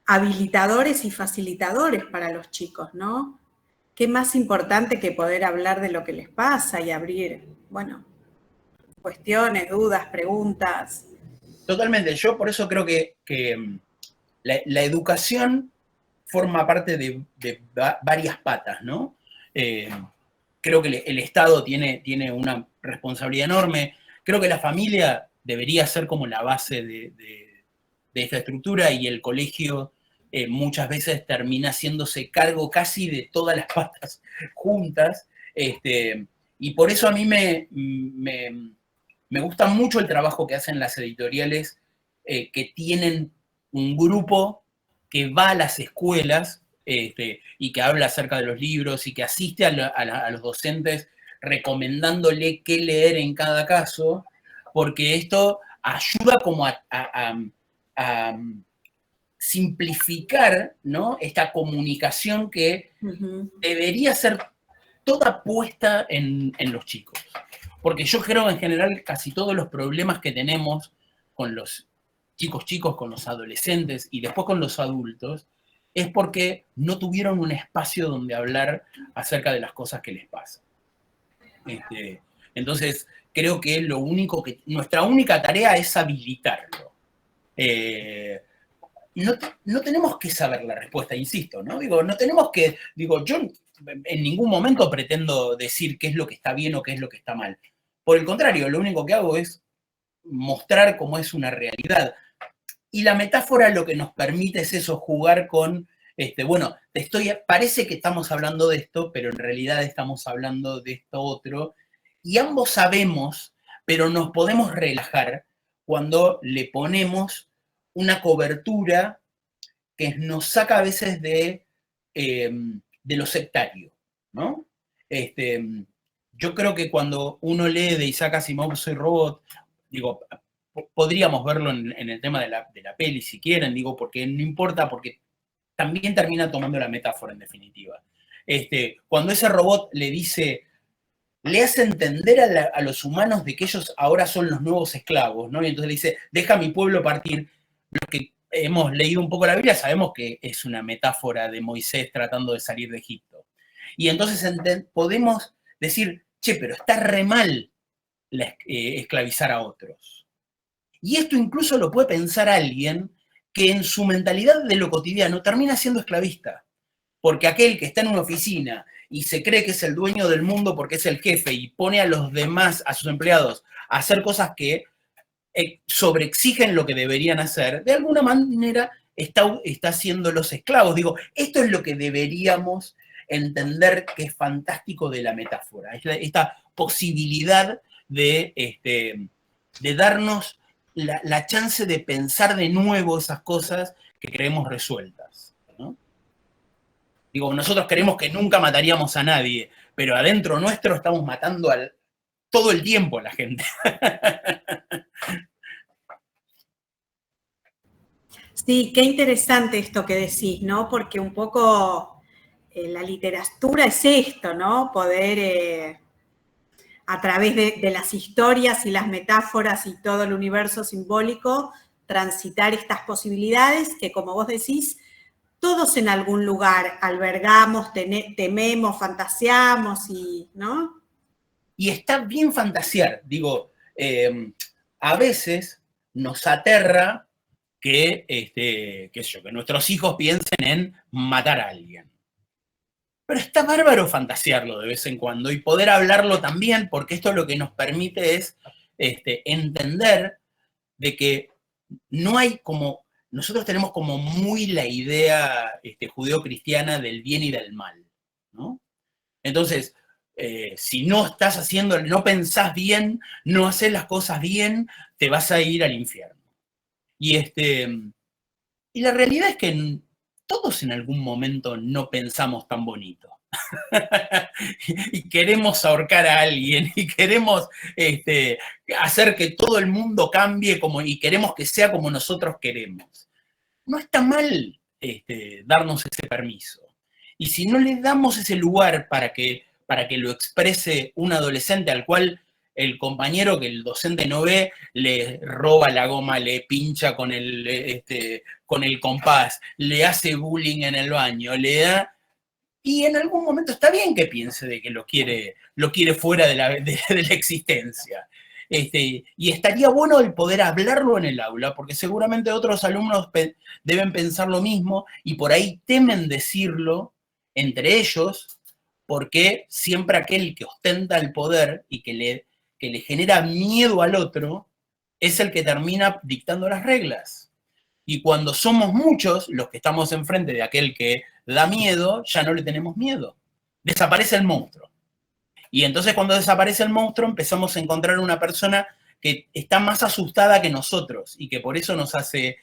habilitadores y facilitadores para los chicos, ¿no? Qué más importante que poder hablar de lo que les pasa y abrir, bueno, cuestiones, dudas, preguntas. Totalmente, yo por eso creo que la educación forma parte de varias patas, ¿no? Creo que el Estado tiene una responsabilidad enorme, creo que la familia debería ser como la base de esta estructura, y el colegio muchas veces termina haciéndose cargo casi de todas las patas juntas, y por eso a mí me gusta mucho el trabajo que hacen las editoriales que tienen un grupo que va a las escuelas y que habla acerca de los libros y que asiste a los docentes recomendándole qué leer en cada caso, porque esto ayuda como a simplificar, ¿no? Esta comunicación que debería ser toda puesta en los chicos. Porque yo creo en general casi todos los problemas que tenemos con los chicos, con los adolescentes y después con los adultos, es porque no tuvieron un espacio donde hablar acerca de las cosas que les pasan. Entonces, creo que nuestra única tarea es habilitarlo. No tenemos que saber la respuesta, insisto, ¿no? No tenemos que, yo en ningún momento pretendo decir qué es lo que está bien o qué es lo que está mal. Por el contrario, lo único que hago es mostrar cómo es una realidad. Y la metáfora lo que nos permite es eso, jugar con, parece que estamos hablando de esto, pero en realidad estamos hablando de esto otro. Y ambos sabemos, pero nos podemos relajar cuando le ponemos una cobertura que nos saca a veces de lo sectario, ¿no? Yo creo que cuando uno lee de Isaac Asimov, Soy Robot, podríamos verlo en el tema de la peli si quieren, porque no importa, porque también termina tomando la metáfora en definitiva. Cuando ese robot le hace entender a los humanos de que ellos ahora son los nuevos esclavos, ¿no? Y entonces le dice, deja a mi pueblo partir. Los que hemos leído un poco la Biblia sabemos que es una metáfora de Moisés tratando de salir de Egipto. Y entonces podemos decir, pero está re mal esclavizar a otros. Y esto incluso lo puede pensar alguien que en su mentalidad de lo cotidiano termina siendo esclavista. Porque aquel que está en una oficina y se cree que es el dueño del mundo porque es el jefe y pone a los demás, a sus empleados, a hacer cosas que sobreexigen lo que deberían hacer, de alguna manera está haciendo los esclavos. Digo, esto es lo que deberíamos entender que es fantástico de la metáfora, esta posibilidad de darnos la chance de pensar de nuevo esas cosas que creemos resueltas, ¿no? Digo, nosotros creemos que nunca mataríamos a nadie, pero adentro nuestro estamos matando todo el tiempo a la gente. Sí, qué interesante esto que decís, ¿no? Porque un poco la literatura es esto, ¿no? Poder, a través de las historias y las metáforas y todo el universo simbólico, transitar estas posibilidades que, como vos decís, todos en algún lugar albergamos, tememos, fantaseamos, ¿no? Y está bien fantasear, digo, a veces nos aterra que nuestros hijos piensen en matar a alguien. Pero está bárbaro fantasearlo de vez en cuando y poder hablarlo también, porque esto lo que nos permite es entender de que no hay como, nosotros tenemos como muy la idea judeocristiana del bien y del mal, ¿no? Entonces, si no estás haciendo, no pensás bien, no haces las cosas bien, te vas a ir al infierno. Y la realidad es que todos en algún momento no pensamos tan bonito. Y queremos ahorcar a alguien y queremos hacer que todo el mundo cambie y queremos que sea como nosotros queremos. No está mal darnos ese permiso. Y si no le damos ese lugar para que lo exprese un adolescente al cual el compañero que el docente no ve le roba la goma, le pincha con el compás, le hace bullying en el baño, le da... Y en algún momento está bien que piense de que lo quiere fuera de la existencia. Y estaría bueno el poder hablarlo en el aula, porque seguramente otros alumnos deben pensar lo mismo y por ahí temen decirlo entre ellos, porque siempre aquel que ostenta el poder y que le genera miedo al otro es el que termina dictando las reglas. Y cuando somos muchos los que estamos enfrente de aquel que da miedo, ya no le tenemos miedo. Desaparece el monstruo. Y entonces cuando desaparece el monstruo empezamos a encontrar una persona que está más asustada que nosotros y que por eso nos hace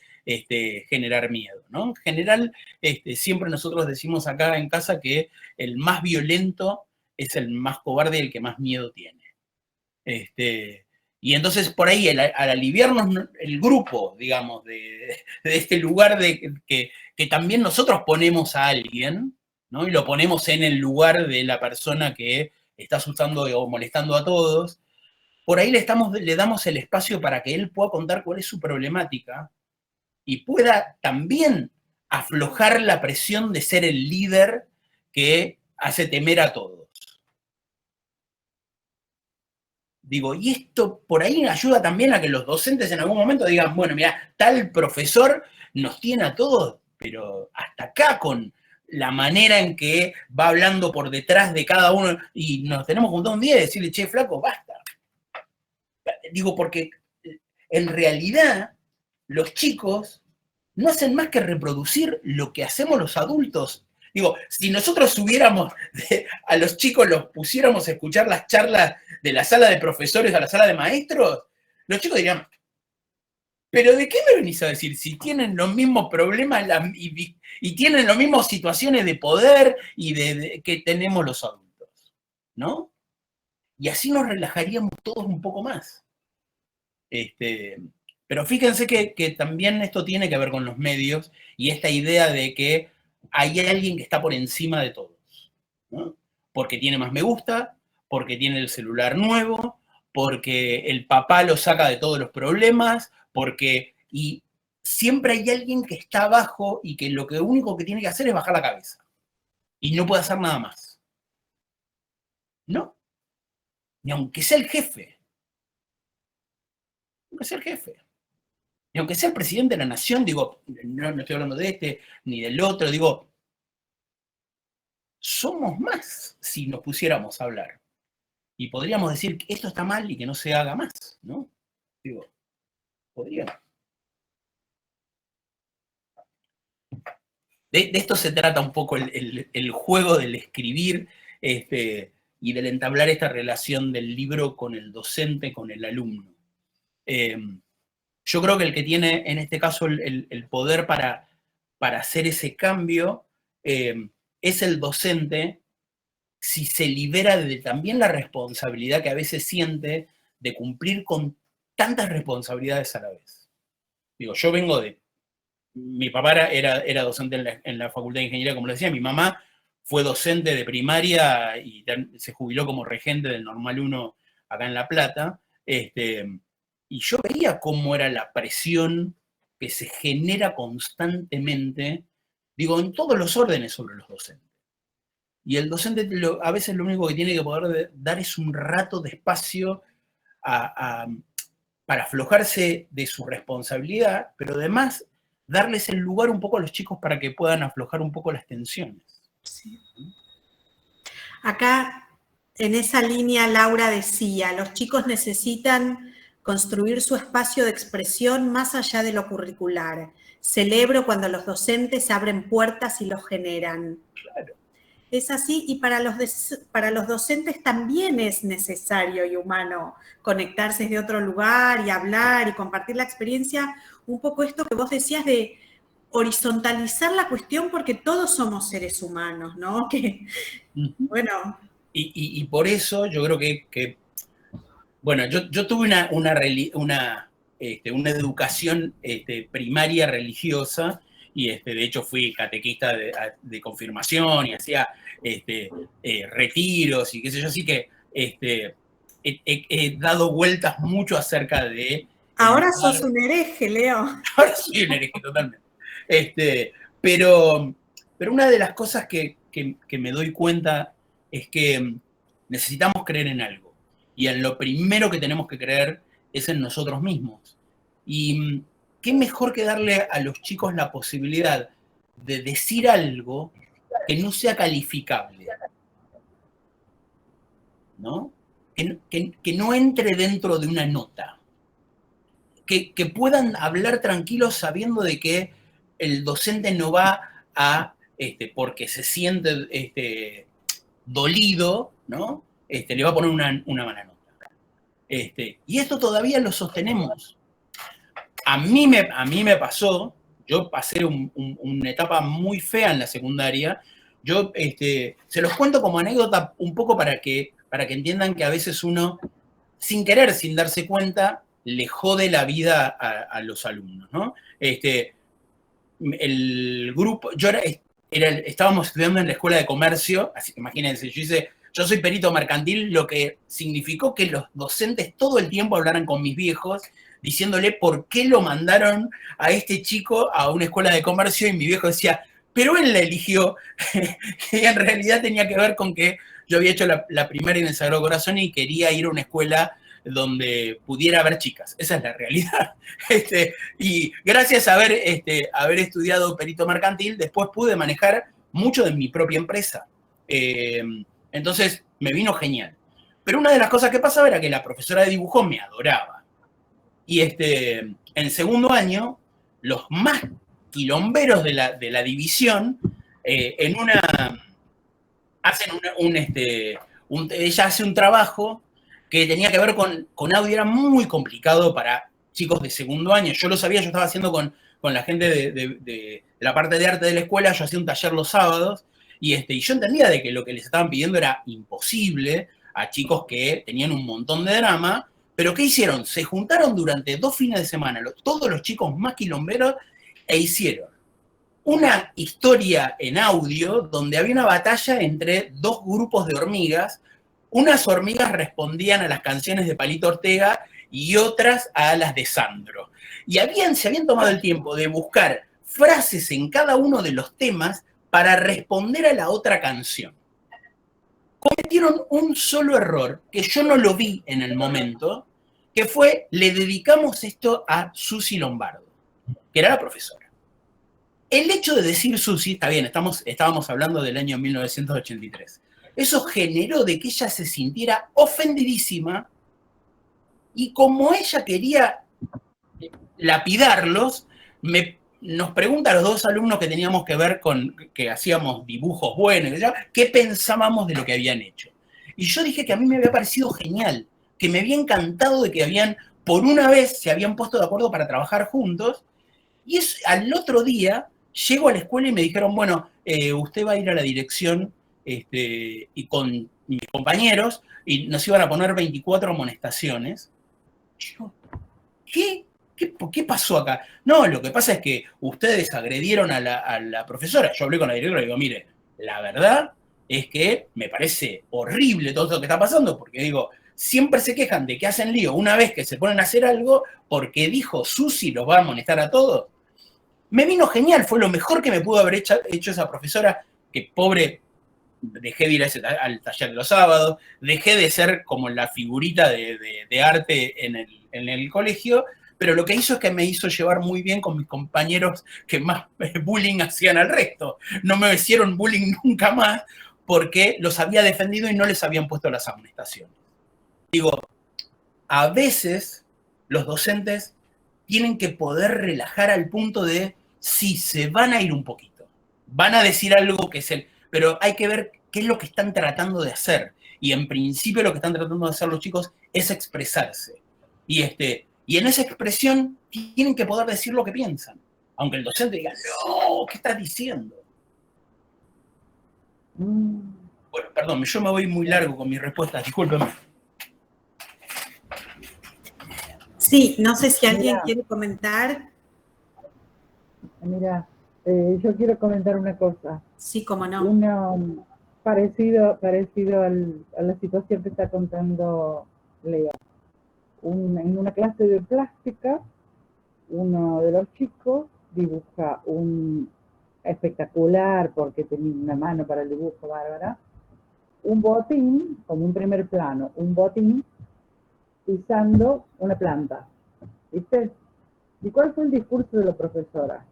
generar miedo, ¿no? En general, siempre nosotros decimos acá en casa que el más violento es el más cobarde y el que más miedo tiene. Y entonces por ahí, al aliviarnos el grupo, digamos, de este lugar que también nosotros ponemos a alguien, ¿no? Y lo ponemos en el lugar de la persona que está asustando o molestando a todos, por ahí le damos el espacio para que él pueda contar cuál es su problemática y pueda también aflojar la presión de ser el líder que hace temer a todos. Digo, y esto por ahí ayuda también a que los docentes en algún momento digan, bueno, mira, tal profesor nos tiene a todos, pero hasta acá con la manera en que va hablando por detrás de cada uno y nos tenemos que juntar un día y decirle, che, flaco, basta. Digo, porque en realidad los chicos no hacen más que reproducir lo que hacemos los adultos. Digo, si nosotros subiéramos a los chicos, los pusiéramos a escuchar las charlas de la sala de profesores a la sala de maestros, los chicos dirían, ¿pero de qué me venís a decir? Si tienen los mismos problemas y tienen las mismas situaciones de poder y que tenemos los adultos, ¿no? Y así nos relajaríamos todos un poco más. Pero fíjense que también esto tiene que ver con los medios y esta idea de que hay alguien que está por encima de todos, ¿no? Porque tiene más me gusta, porque tiene el celular nuevo, porque el papá lo saca de todos los problemas, y siempre hay alguien que está abajo y que lo único que tiene que hacer es bajar la cabeza. Y no puede hacer nada más. ¿No? Ni aunque sea el jefe. Aunque sea el jefe. Y aunque sea el presidente de la nación, digo, no estoy hablando de este ni del otro, digo, somos más si nos pusiéramos a hablar. Y podríamos decir que esto está mal y que no se haga más, ¿no? Digo, podríamos. De esto se trata un poco el juego del escribir y del entablar esta relación del libro con el docente, con el alumno. Yo creo que el que tiene en este caso el poder para hacer ese cambio es el docente, si se libera de también la responsabilidad que a veces siente de cumplir con tantas responsabilidades a la vez. Digo, yo vengo de... Mi papá era docente en la Facultad de Ingeniería, como le decía, mi mamá fue docente de primaria y se jubiló como regente del Normal 1 acá en La Plata, y yo veía cómo era la presión que se genera constantemente, digo, en todos los órdenes sobre los docentes. Y el docente a veces lo único que tiene que poder dar es un rato de espacio para aflojarse de su responsabilidad, pero además darles el lugar un poco a los chicos para que puedan aflojar un poco las tensiones. Sí. Acá, en esa línea, Laura decía, los chicos necesitan construir su espacio de expresión más allá de lo curricular. Celebro cuando los docentes abren puertas y los generan. Claro. Es así, y para los docentes también es necesario y humano conectarse de otro lugar y hablar y compartir la experiencia. Un poco esto que vos decías de horizontalizar la cuestión porque todos somos seres humanos, ¿no? Que, bueno. Y por eso yo creo que bueno, yo tuve una educación primaria religiosa y de hecho fui catequista de confirmación y hacía retiros y qué sé yo, así que he dado vueltas mucho acerca de... Ahora sos un hereje, Leo. Ahora soy un hereje, totalmente. Pero una de las cosas que me doy cuenta es que necesitamos creer en algo. Y en lo primero que tenemos que creer es en nosotros mismos. Y qué mejor que darle a los chicos la posibilidad de decir algo que no sea calificable, ¿no? Que no entre dentro de una nota. Que puedan hablar tranquilos sabiendo de que el docente no va a, porque se siente dolido, ¿no? Le va a poner una mala nota. Y esto todavía lo sostenemos. A mí me pasó, yo pasé una etapa muy fea en la secundaria. Yo se los cuento como anécdota un poco para que entiendan que a veces uno, sin querer, sin darse cuenta, le jode la vida a los alumnos, ¿no? El grupo, estábamos estudiando en la escuela de comercio, así que imagínense, yo soy perito mercantil, lo que significó que los docentes todo el tiempo hablaran con mis viejos, diciéndole por qué lo mandaron a este chico a una escuela de comercio, y mi viejo decía, pero él la eligió, y en realidad tenía que ver con que yo había hecho la primaria en el Sagrado Corazón y quería ir a una escuela donde pudiera haber chicas. Esa es la realidad. Y gracias a haber estudiado perito mercantil, después pude manejar mucho de mi propia empresa. Entonces me vino genial. Pero una de las cosas que pasaba era que la profesora de dibujo me adoraba. Y en segundo año, los más quilomberos de la división, ella hace un trabajo que tenía que ver con audio, era muy complicado para chicos de segundo año. Yo lo sabía, yo estaba haciendo con la gente de la parte de arte de la escuela, yo hacía un taller los sábados, y yo entendía de que lo que les estaban pidiendo era imposible a chicos que tenían un montón de drama, pero ¿qué hicieron? Se juntaron durante 2 fines de semana, todos los chicos más quilomberos, e hicieron una historia en audio donde había una batalla entre 2 grupos de hormigas. Unas hormigas respondían a las canciones de Palito Ortega y otras a las de Sandro. Y se habían tomado el tiempo de buscar frases en cada uno de los temas para responder a la otra canción. Cometieron un solo error, que yo no lo vi en el momento, que fue, le dedicamos esto a Susi Lombardo, que era la profesora. El hecho de decir Susi, está bien, estábamos hablando del año 1983, eso generó de que ella se sintiera ofendidísima y como ella quería lapidarlos, nos pregunta a los dos alumnos que teníamos que ver con, que hacíamos dibujos buenos, qué pensábamos de lo que habían hecho. Y yo dije que a mí me había parecido genial, que me había encantado de que por una vez se habían puesto de acuerdo para trabajar juntos, y al otro día llego a la escuela y me dijeron, bueno, usted va a ir a la dirección y con mis compañeros, y nos iban a poner 24 amonestaciones. Yo, ¿Qué pasó acá? No, lo que pasa es que ustedes agredieron a la profesora. Yo hablé con la directora y digo, mire, la verdad es que me parece horrible todo esto que está pasando, porque digo, siempre se quejan de que hacen lío una vez que se ponen a hacer algo, porque dijo Susi los va a amonestar a todos. Me vino genial, fue lo mejor que me pudo haber hecho esa profesora, que pobre, dejé de ir al taller de los sábados, dejé de ser como la figurita de arte en el colegio, pero lo que hizo es que me hizo llevar muy bien con mis compañeros que más bullying hacían al resto. No me hicieron bullying nunca más porque los había defendido y no les habían puesto las amonestaciones. Digo, a veces los docentes tienen que poder relajar al punto de, sí, se van a ir un poquito, van a decir algo que es pero hay que ver qué es lo que están tratando de hacer. Y en principio lo que están tratando de hacer los chicos es expresarse. Y en esa expresión tienen que poder decir lo que piensan. Aunque el docente diga, no, ¿qué estás diciendo? Bueno, perdón, yo me voy muy largo con mis respuestas, discúlpeme. Sí, no sé si alguien quiere comentar. Mira, yo quiero comentar una cosa. Sí, cómo no. Parecido a la situación que está contando Leo. En una clase de plástica, uno de los chicos dibuja un espectacular, porque tenía una mano para el dibujo bárbara, un botín, como un primer plano, un botín pisando una planta. ¿Viste? ¿Y cuál fue el discurso de la profesora?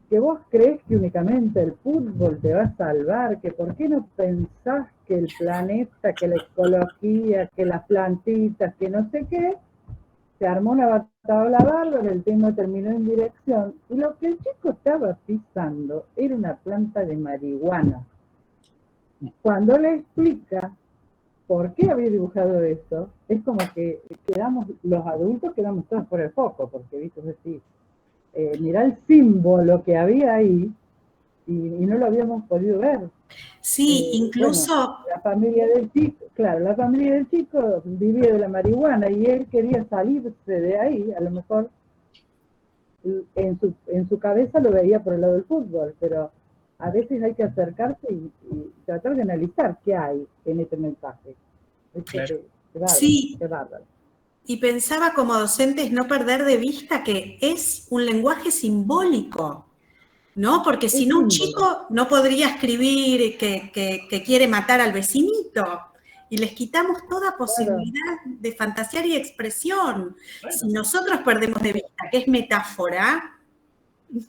Que vos crees que únicamente el fútbol te va a salvar, que por qué no pensás que el planeta, que la ecología, que las plantitas, que no sé qué, se armó una batalla bárbara, el tema terminó en dirección, y lo que el chico estaba pisando era una planta de marihuana. Cuando le explica por qué había dibujado eso, es como que los adultos quedamos todos por el foco, porque viste decir, mirá el símbolo que había ahí y no lo habíamos podido ver. Sí, incluso... Bueno, la familia del chico vivía de la marihuana y él quería salirse de ahí, a lo mejor en su cabeza lo veía por el lado del fútbol, pero a veces hay que acercarse y tratar de analizar qué hay en este mensaje. Claro. Sí. Qué bárbaro. Y pensaba como docentes no perder de vista que es un lenguaje simbólico, ¿no? Porque si no, un chico no podría escribir que quiere matar al vecinito y les quitamos toda posibilidad de fantasear y expresión. Bueno. Si nosotros perdemos de vista que es metáfora,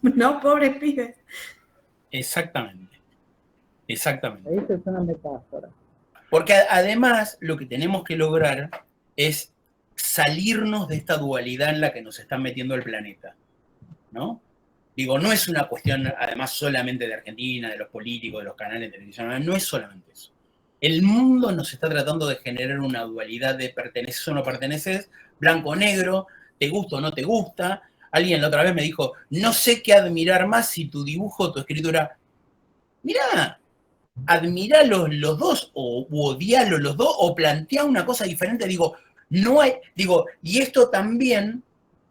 ¿no? Pobres pibes. Exactamente. Exactamente. Eso es una metáfora. Porque además lo que tenemos que lograr es salirnos de esta dualidad en la que nos están metiendo el planeta, ¿no? Digo, no es una cuestión, además, solamente de Argentina, de los políticos, de los canales de televisión, no es solamente eso. El mundo nos está tratando de generar una dualidad de perteneces o no perteneces, blanco-negro, te gusta o no te gusta. Alguien la otra vez me dijo, no sé qué admirar más si tu dibujo o tu escritura. Mirá, admirá los dos, o odialo los dos, o plantea una cosa diferente. Digo, no hay, y esto también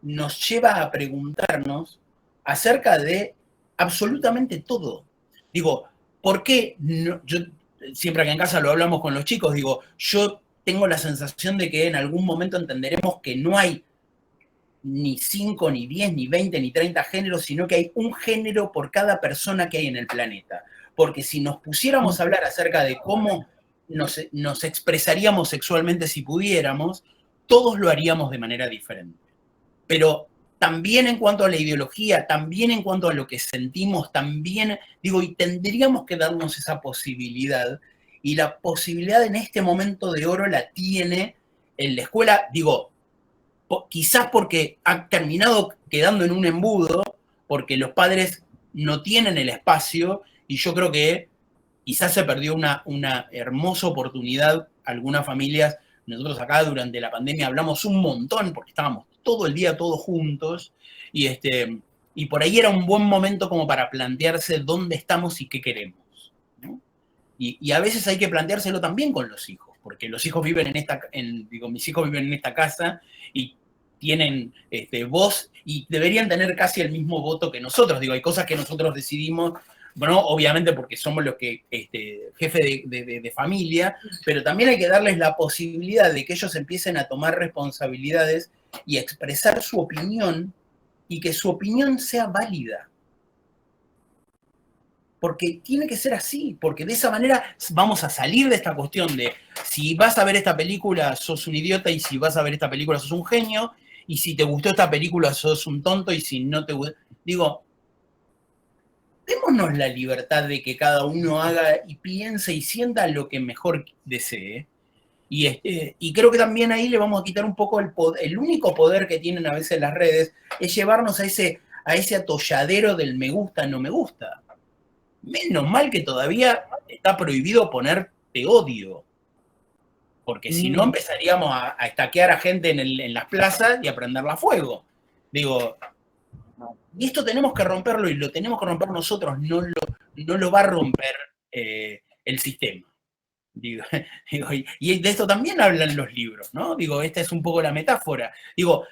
nos lleva a preguntarnos acerca de absolutamente todo. Digo, ¿por qué no? Yo siempre acá en casa lo hablamos con los chicos, digo, yo tengo la sensación de que en algún momento entenderemos que no hay ni 5, ni 10, ni 20, ni 30 géneros, sino que hay un género por cada persona que hay en el planeta. Porque si nos pusiéramos a hablar acerca de cómo nos expresaríamos sexualmente si pudiéramos, todos lo haríamos de manera diferente. Pero también en cuanto a la ideología, también en cuanto a lo que sentimos, también, digo, y tendríamos que darnos esa posibilidad, y la posibilidad en este momento de oro la tiene en la escuela, digo, quizás porque ha terminado quedando en un embudo, porque los padres no tienen el espacio, y yo creo que quizás se perdió una hermosa oportunidad. Algunas familias, nosotros acá durante la pandemia hablamos un montón, porque estábamos todo el día todos juntos, y por ahí era un buen momento como para plantearse dónde estamos y qué queremos, ¿no? Y a veces hay que planteárselo también con los hijos, porque los hijos viven mis hijos viven en esta casa y tienen voz y deberían tener casi el mismo voto que nosotros. Digo, hay cosas que nosotros decidimos, bueno, obviamente porque somos los que, jefe de familia, pero también hay que darles la posibilidad de que ellos empiecen a tomar responsabilidades y a expresar su opinión, y que su opinión sea válida. Porque tiene que ser así, porque de esa manera vamos a salir de esta cuestión de si vas a ver esta película sos un idiota, y si vas a ver esta película sos un genio, y si te gustó esta película sos un tonto, y si no te gustó... Digo, démonos la libertad de que cada uno haga y piense y sienta lo que mejor desee. Y creo que también ahí le vamos a quitar un poco el único poder que tienen a veces las redes, es llevarnos a ese atolladero del me gusta, no me gusta. Menos mal que todavía está prohibido poner te odio, porque si no empezaríamos a estaquear a gente en las plazas y a prenderla a fuego. Digo, y esto tenemos que romperlo, y lo tenemos que romper nosotros, no lo va a romper el sistema. Digo, y de esto también hablan los libros, ¿no? Digo, esta es un poco la metáfora. Digo,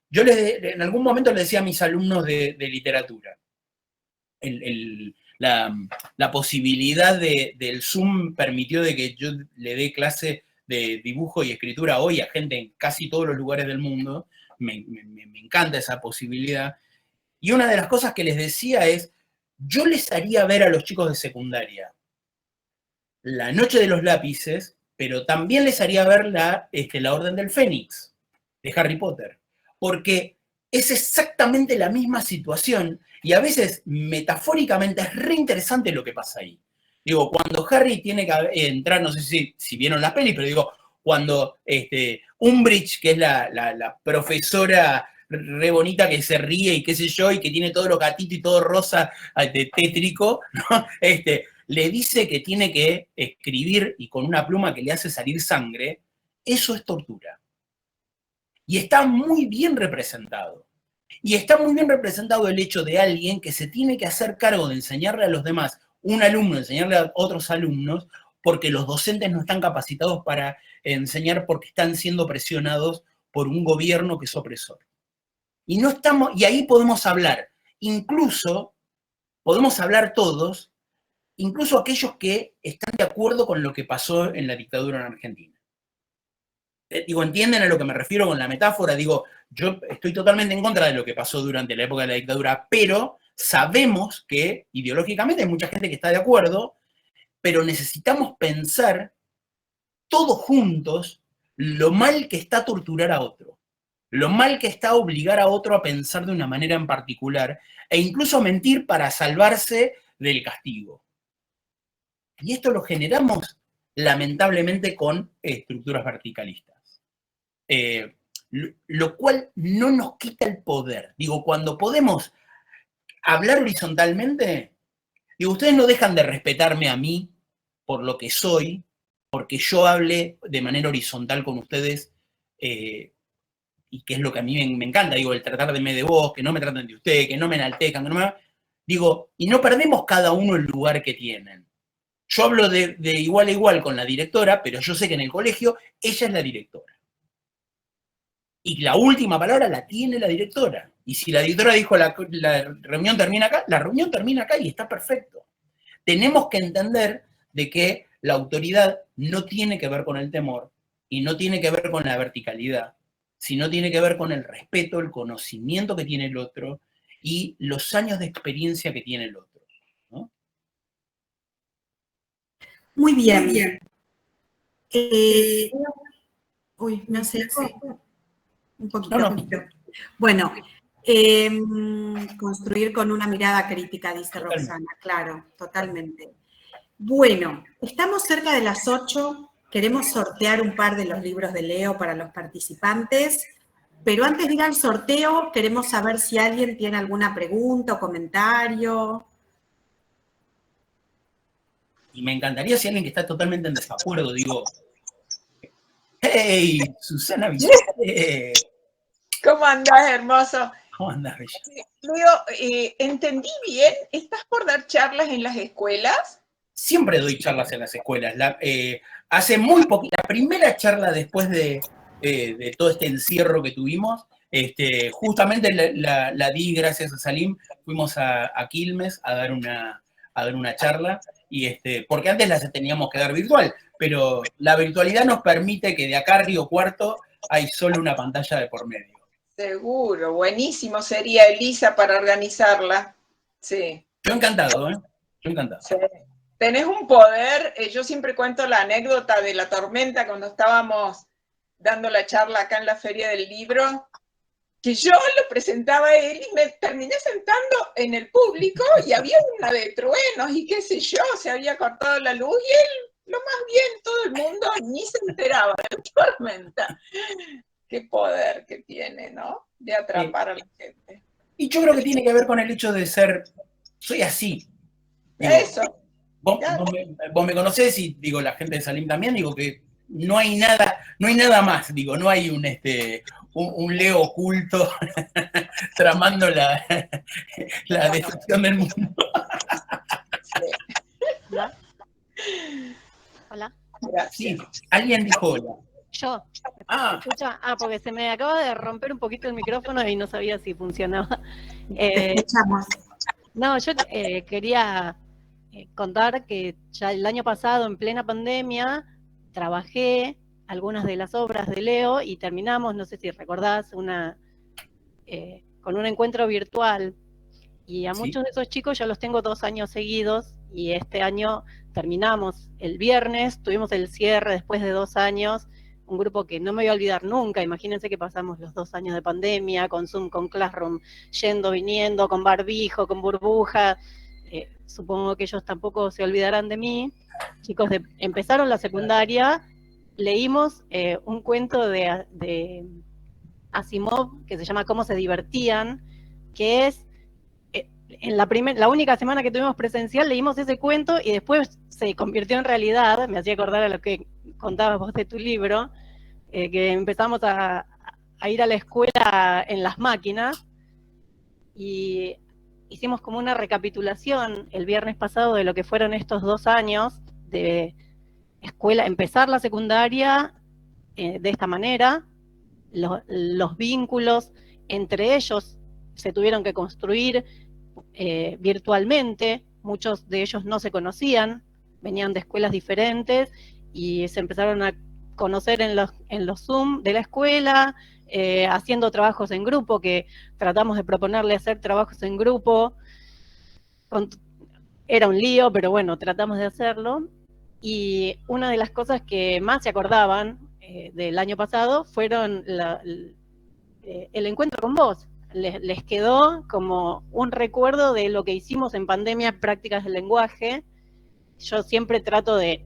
yo en algún momento les decía a mis alumnos de literatura, la posibilidad del Zoom permitió de que yo le dé clase de dibujo y escritura hoy a gente en casi todos los lugares del mundo. Me encanta esa posibilidad. Y una de las cosas que les decía es, yo les haría ver a los chicos de secundaria La Noche de los Lápices, pero también les haría ver la Orden del Fénix, de Harry Potter, porque es exactamente la misma situación, y a veces, metafóricamente, es re interesante lo que pasa ahí. Digo, cuando Harry tiene que entrar, no sé si vieron la peli, pero digo, cuando Umbridge, que es la profesora re bonita que se ríe y qué sé yo, y que tiene todo lo gatito y todo rosa, tétrico, ¿no? Le dice que tiene que escribir y con una pluma que le hace salir sangre, eso es tortura. Y está muy bien representado. Y está muy bien representado el hecho de alguien que se tiene que hacer cargo de enseñarle a los demás, un alumno enseñarle a otros alumnos, porque los docentes no están capacitados para enseñar, porque están siendo presionados por un gobierno que es opresor. Y ahí podemos hablar, incluso podemos hablar todos, incluso aquellos que están de acuerdo con lo que pasó en la dictadura en Argentina. Digo, ¿entienden a lo que me refiero con la metáfora? Digo, yo estoy totalmente en contra de lo que pasó durante la época de la dictadura, pero sabemos que ideológicamente hay mucha gente que está de acuerdo, pero necesitamos pensar todos juntos lo mal que está torturar a otro, lo mal que está obligar a otro a pensar de una manera en particular, e incluso mentir para salvarse del castigo. Y esto lo generamos, lamentablemente, con estructuras verticalistas. Lo cual no nos quita el poder. Digo, cuando podemos hablar horizontalmente, digo, ustedes no dejan de respetarme a mí por lo que soy, porque yo hable de manera horizontal con ustedes, y que es lo que a mí me encanta, digo, el tratarme de vos, que no me traten de usted, que no me enaltezcan, que no me... Digo, y no perdemos cada uno el lugar que tienen. Yo hablo de igual a igual con la directora, pero yo sé que en el colegio ella es la directora. Y la última palabra la tiene la directora. Y si la directora dijo la reunión termina acá, la reunión termina acá y está perfecto. Tenemos que entender de que la autoridad no tiene que ver con el temor y no tiene que ver con la verticalidad, sino tiene que ver con el respeto, el conocimiento que tiene el otro y los años de experiencia que tiene el otro, ¿no? Muy bien. Uy, me hace eco. Un poquito, No. un poquito. Bueno, construir con una mirada crítica, dice Totalmente. Roxana, claro, totalmente. Bueno, estamos cerca de las 8, queremos sortear un par de los libros de Leo para los participantes, pero antes de ir al sorteo, queremos saber si alguien tiene alguna pregunta o comentario. Y me encantaría si alguien que está totalmente en desacuerdo, digo, ¡hey, Susana Vicente! ¿Cómo andás, hermoso? ¿Cómo andás, bella? Leo, ¿entendí bien? ¿Estás por dar charlas en las escuelas? Siempre doy charlas en las escuelas. Hace muy poco, la primera charla después de todo este encierro que tuvimos, justamente la di gracias a Salim. Fuimos a Quilmes a dar una charla, porque antes las teníamos que dar virtual, pero la virtualidad nos permite que de acá a Río Cuarto hay solo una pantalla de por medio. Seguro, buenísimo sería, Elisa, para organizarla. Sí. Yo encantado, ¿eh? Yo encantado. Sí. Tenés un poder, yo siempre cuento la anécdota de la tormenta cuando estábamos dando la charla acá en la Feria del Libro, que yo lo presentaba a él y me terminé sentando en el público y había una de truenos y qué sé yo, se había cortado la luz y él, lo más bien, todo el mundo ni se enteraba de la tormenta. Qué poder que tiene, ¿no? De atrapar a la gente. Y yo creo que tiene que ver con el hecho de soy así. Digo, eso. Vos me conocés y digo, la gente de Salim también, digo que no hay nada más, digo, no hay un Leo oculto tramando la destrucción del mundo. ¿Hola? ¿Hola? Sí, alguien dijo hola. Yo. Ah, ¿Escucha? Porque se me acaba de romper un poquito el micrófono y no sabía si funcionaba. Te escuchamos. No, yo quería contar que ya el año pasado, en plena pandemia, trabajé algunas de las obras de Leo y terminamos, no sé si recordás, con un encuentro virtual. Y a Sí. muchos de esos chicos ya los tengo 2 años seguidos y este año terminamos el viernes, tuvimos el cierre después de 2 años, un grupo que no me voy a olvidar nunca. Imagínense que pasamos los 2 años de pandemia, con Zoom, con Classroom, yendo, viniendo, con barbijo, con burbuja. Supongo que ellos tampoco se olvidarán de mí. Chicos, empezaron la secundaria, leímos un cuento de Asimov que se llama Cómo se divertían, que es, en la única semana que tuvimos presencial leímos ese cuento y después se convirtió en realidad. Me hacía acordar a lo que contabas vos de tu libro, que empezamos a ir a la escuela en las máquinas y hicimos como una recapitulación el viernes pasado de lo que fueron estos 2 años de escuela, empezar la secundaria de esta manera, los vínculos entre ellos se tuvieron que construir virtualmente, muchos de ellos no se conocían, venían de escuelas diferentes y se empezaron a conocer en los Zoom de la escuela, haciendo trabajos en grupo, que tratamos de proponerle hacer trabajos en grupo. Era un lío, pero bueno, tratamos de hacerlo. Y una de las cosas que más se acordaban del año pasado fueron el encuentro con vos. Les quedó como un recuerdo de lo que hicimos en pandemia, prácticas del lenguaje. Yo siempre trato de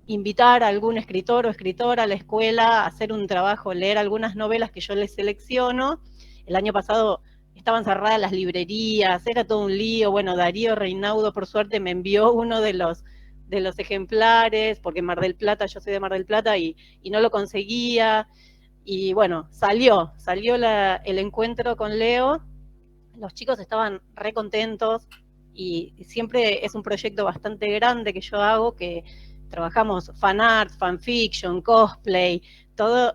invitar a algún escritor o escritora a la escuela a hacer un trabajo, leer algunas novelas que yo les selecciono. El año pasado estaban cerradas las librerías, era todo un lío. Bueno, Darío Reinaudo, por suerte, me envió uno de los ejemplares, porque Mar del Plata, yo soy de Mar del Plata, y no lo conseguía. Y bueno, salió el encuentro con Leo. Los chicos estaban re contentos y siempre es un proyecto bastante grande que yo hago, que trabajamos fanart, fanfiction, cosplay, todo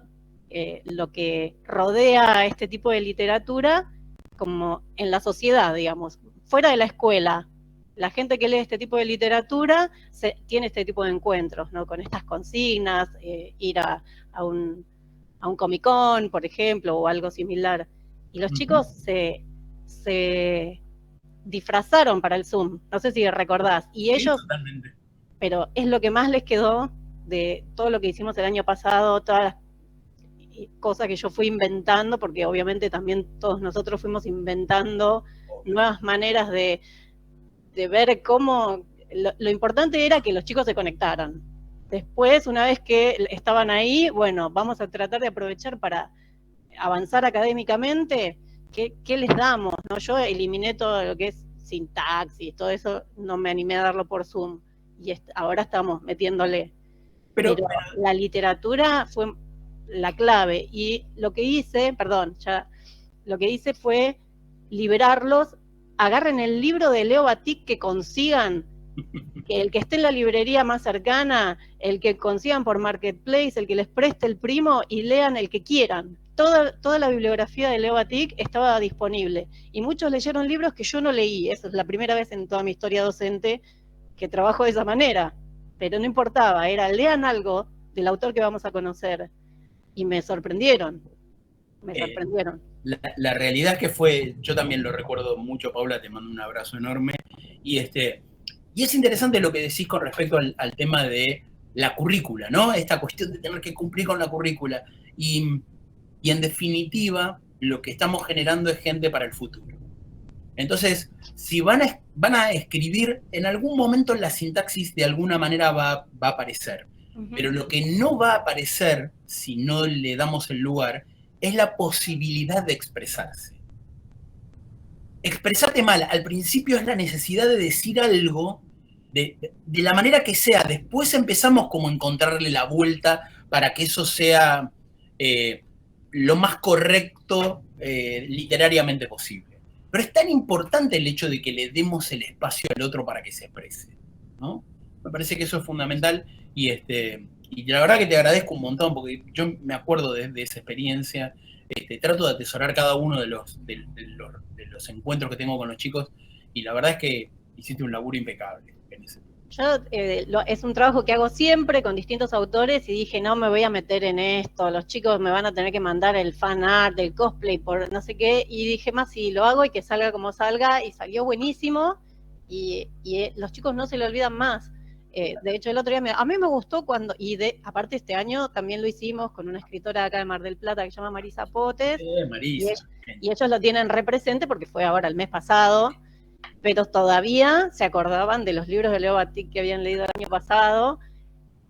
lo que rodea a este tipo de literatura como en la sociedad, digamos, fuera de la escuela. La gente que lee este tipo de literatura tiene este tipo de encuentros, ¿no? Con estas consignas, ir a un Comic-Con, por ejemplo, o algo similar. Y los chicos se disfrazaron para el Zoom, no sé si recordás, y ellos, totalmente. pero es lo que más les quedó de todo lo que hicimos el año pasado, todas las cosas que yo fui inventando, porque obviamente también todos nosotros fuimos inventando nuevas maneras de ver cómo. Lo importante era que los chicos se conectaran. Después, una vez que estaban ahí, bueno, vamos a tratar de aprovechar para avanzar académicamente. ¿Qué les damos? ¿No? Yo eliminé todo lo que es sintaxis, todo eso, no me animé a darlo por Zoom. Y ahora estamos metiéndole. Pero la literatura fue la clave. Y lo que hice, lo que hice fue liberarlos. Agarren el libro de Leo Batik que consigan, que el que esté en la librería más cercana, el que consigan por Marketplace, el que les preste el primo, y lean el que quieran. Toda la bibliografía de Leo Batik estaba disponible. Y muchos leyeron libros que yo no leí. Esa es la primera vez en toda mi historia docente que trabajo de esa manera. Pero no importaba, lean algo del autor que vamos a conocer. Y me sorprendieron. La realidad es que fue, yo también lo recuerdo mucho, Paula, te mando un abrazo enorme. Y es interesante lo que decís con respecto al tema de la currícula, ¿no? Esta cuestión de tener que cumplir con la currícula. Y en definitiva, lo que estamos generando es gente para el futuro. Entonces, si van a escribir, en algún momento la sintaxis de alguna manera va a aparecer. Pero lo que no va a aparecer, si no le damos el lugar, es la posibilidad de expresarse. Expresarte mal, al principio es la necesidad de decir algo de la manera que sea. Después empezamos como a encontrarle la vuelta para que eso sea lo más correcto literariamente posible. Pero es tan importante el hecho de que le demos el espacio al otro para que se exprese, ¿no? Me parece que eso es fundamental y la verdad que te agradezco un montón porque yo me acuerdo de esa experiencia. Trato de atesorar cada uno de los encuentros que tengo con los chicos y la verdad es que hiciste un laburo impecable en ese. Yo es un trabajo que hago siempre con distintos autores y dije, no me voy a meter en esto, los chicos me van a tener que mandar el fan art, el cosplay, por no sé qué, y dije, más si lo hago y que salga como salga, y salió buenísimo, y los chicos no se lo olvidan más. De hecho, el otro día a mí me gustó cuando, aparte este año también lo hicimos con una escritora acá de Mar del Plata que se llama Marisa Potes, Marisa. Y ellos lo tienen represente porque fue ahora el mes pasado, pero todavía se acordaban de los libros de Leo Batik que habían leído el año pasado,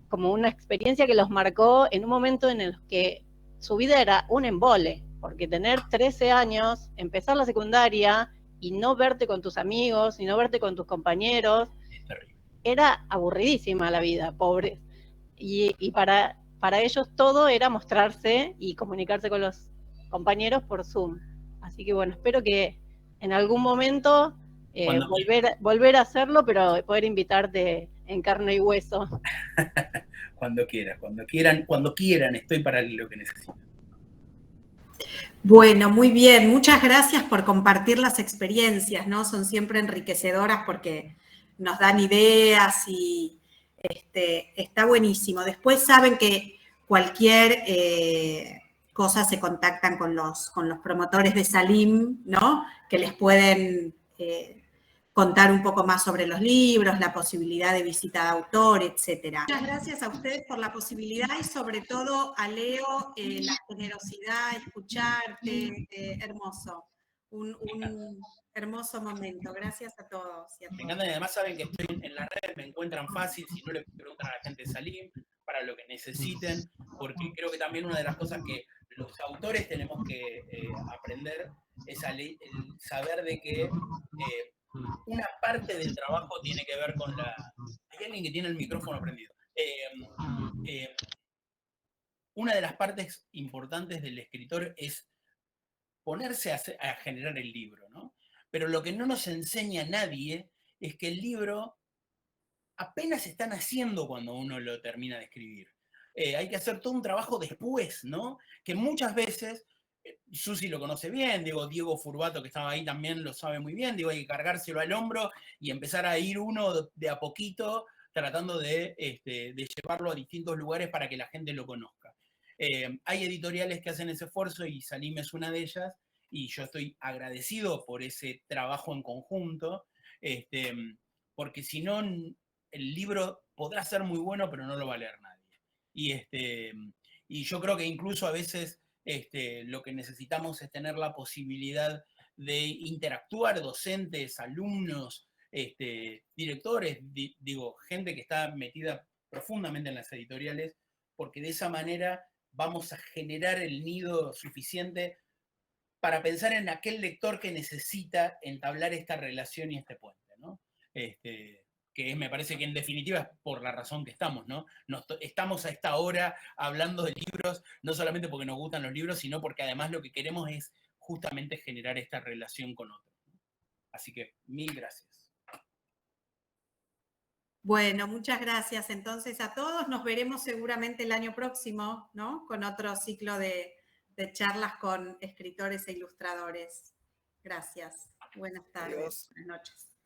como una experiencia que los marcó en un momento en el que su vida era un embole, porque tener 13 años, empezar la secundaria y no verte con tus amigos, y no verte con tus compañeros, era aburridísima la vida, pobres. Y para ellos todo era mostrarse y comunicarse con los compañeros por Zoom. Así que bueno, espero que en algún momento volver a hacerlo, pero poder invitarte en carne y hueso. Cuando quieran, estoy para lo que necesiten. Bueno, muy bien, muchas gracias por compartir las experiencias, ¿no? Son siempre enriquecedoras porque nos dan ideas y está buenísimo. Después saben que cualquier cosa se contactan con los promotores de Salim, ¿no? Que les pueden contar un poco más sobre los libros, la posibilidad de visita de autor, etcétera. Muchas gracias a ustedes por la posibilidad y sobre todo a Leo, la generosidad, escucharte, hermoso. Un hermoso momento. Gracias a todos. Me encanta y además saben que estoy en las redes, me encuentran fácil, si no le preguntan a la gente de Salim, para lo que necesiten, porque creo que también una de las cosas que los autores tenemos que aprender es el saber de que una parte del trabajo tiene que ver con la... Hay alguien que tiene el micrófono prendido. Una de las partes importantes del escritor es ponerse a generar el libro, ¿no? Pero lo que no nos enseña nadie es que el libro apenas está naciendo cuando uno lo termina de escribir. Hay que hacer todo un trabajo después, ¿no? Que muchas veces, Susi lo conoce bien, Diego Furbato, que estaba ahí también lo sabe muy bien, hay que cargárselo al hombro y empezar a ir uno de a poquito tratando de llevarlo a distintos lugares para que la gente lo conozca. Hay editoriales que hacen ese esfuerzo y Salim es una de ellas, y yo estoy agradecido por ese trabajo en conjunto, porque si no, el libro podrá ser muy bueno, pero no lo va a leer nadie. Y yo creo que incluso a veces lo que necesitamos es tener la posibilidad de interactuar, docentes, alumnos, directores, digo, gente que está metida profundamente en las editoriales, porque de esa manera vamos a generar el nido suficiente para pensar en aquel lector que necesita entablar esta relación y este puente, ¿no? Que me parece que en definitiva es por la razón que estamos, ¿no? Estamos a esta hora hablando de libros, no solamente porque nos gustan los libros, sino porque además lo que queremos es justamente generar esta relación con otros, ¿no? Así que, mil gracias. Bueno, muchas gracias entonces a todos. Nos veremos seguramente el año próximo, ¿no? Con otro ciclo de charlas con escritores e ilustradores. Gracias. Buenas tardes. Adiós. Buenas noches.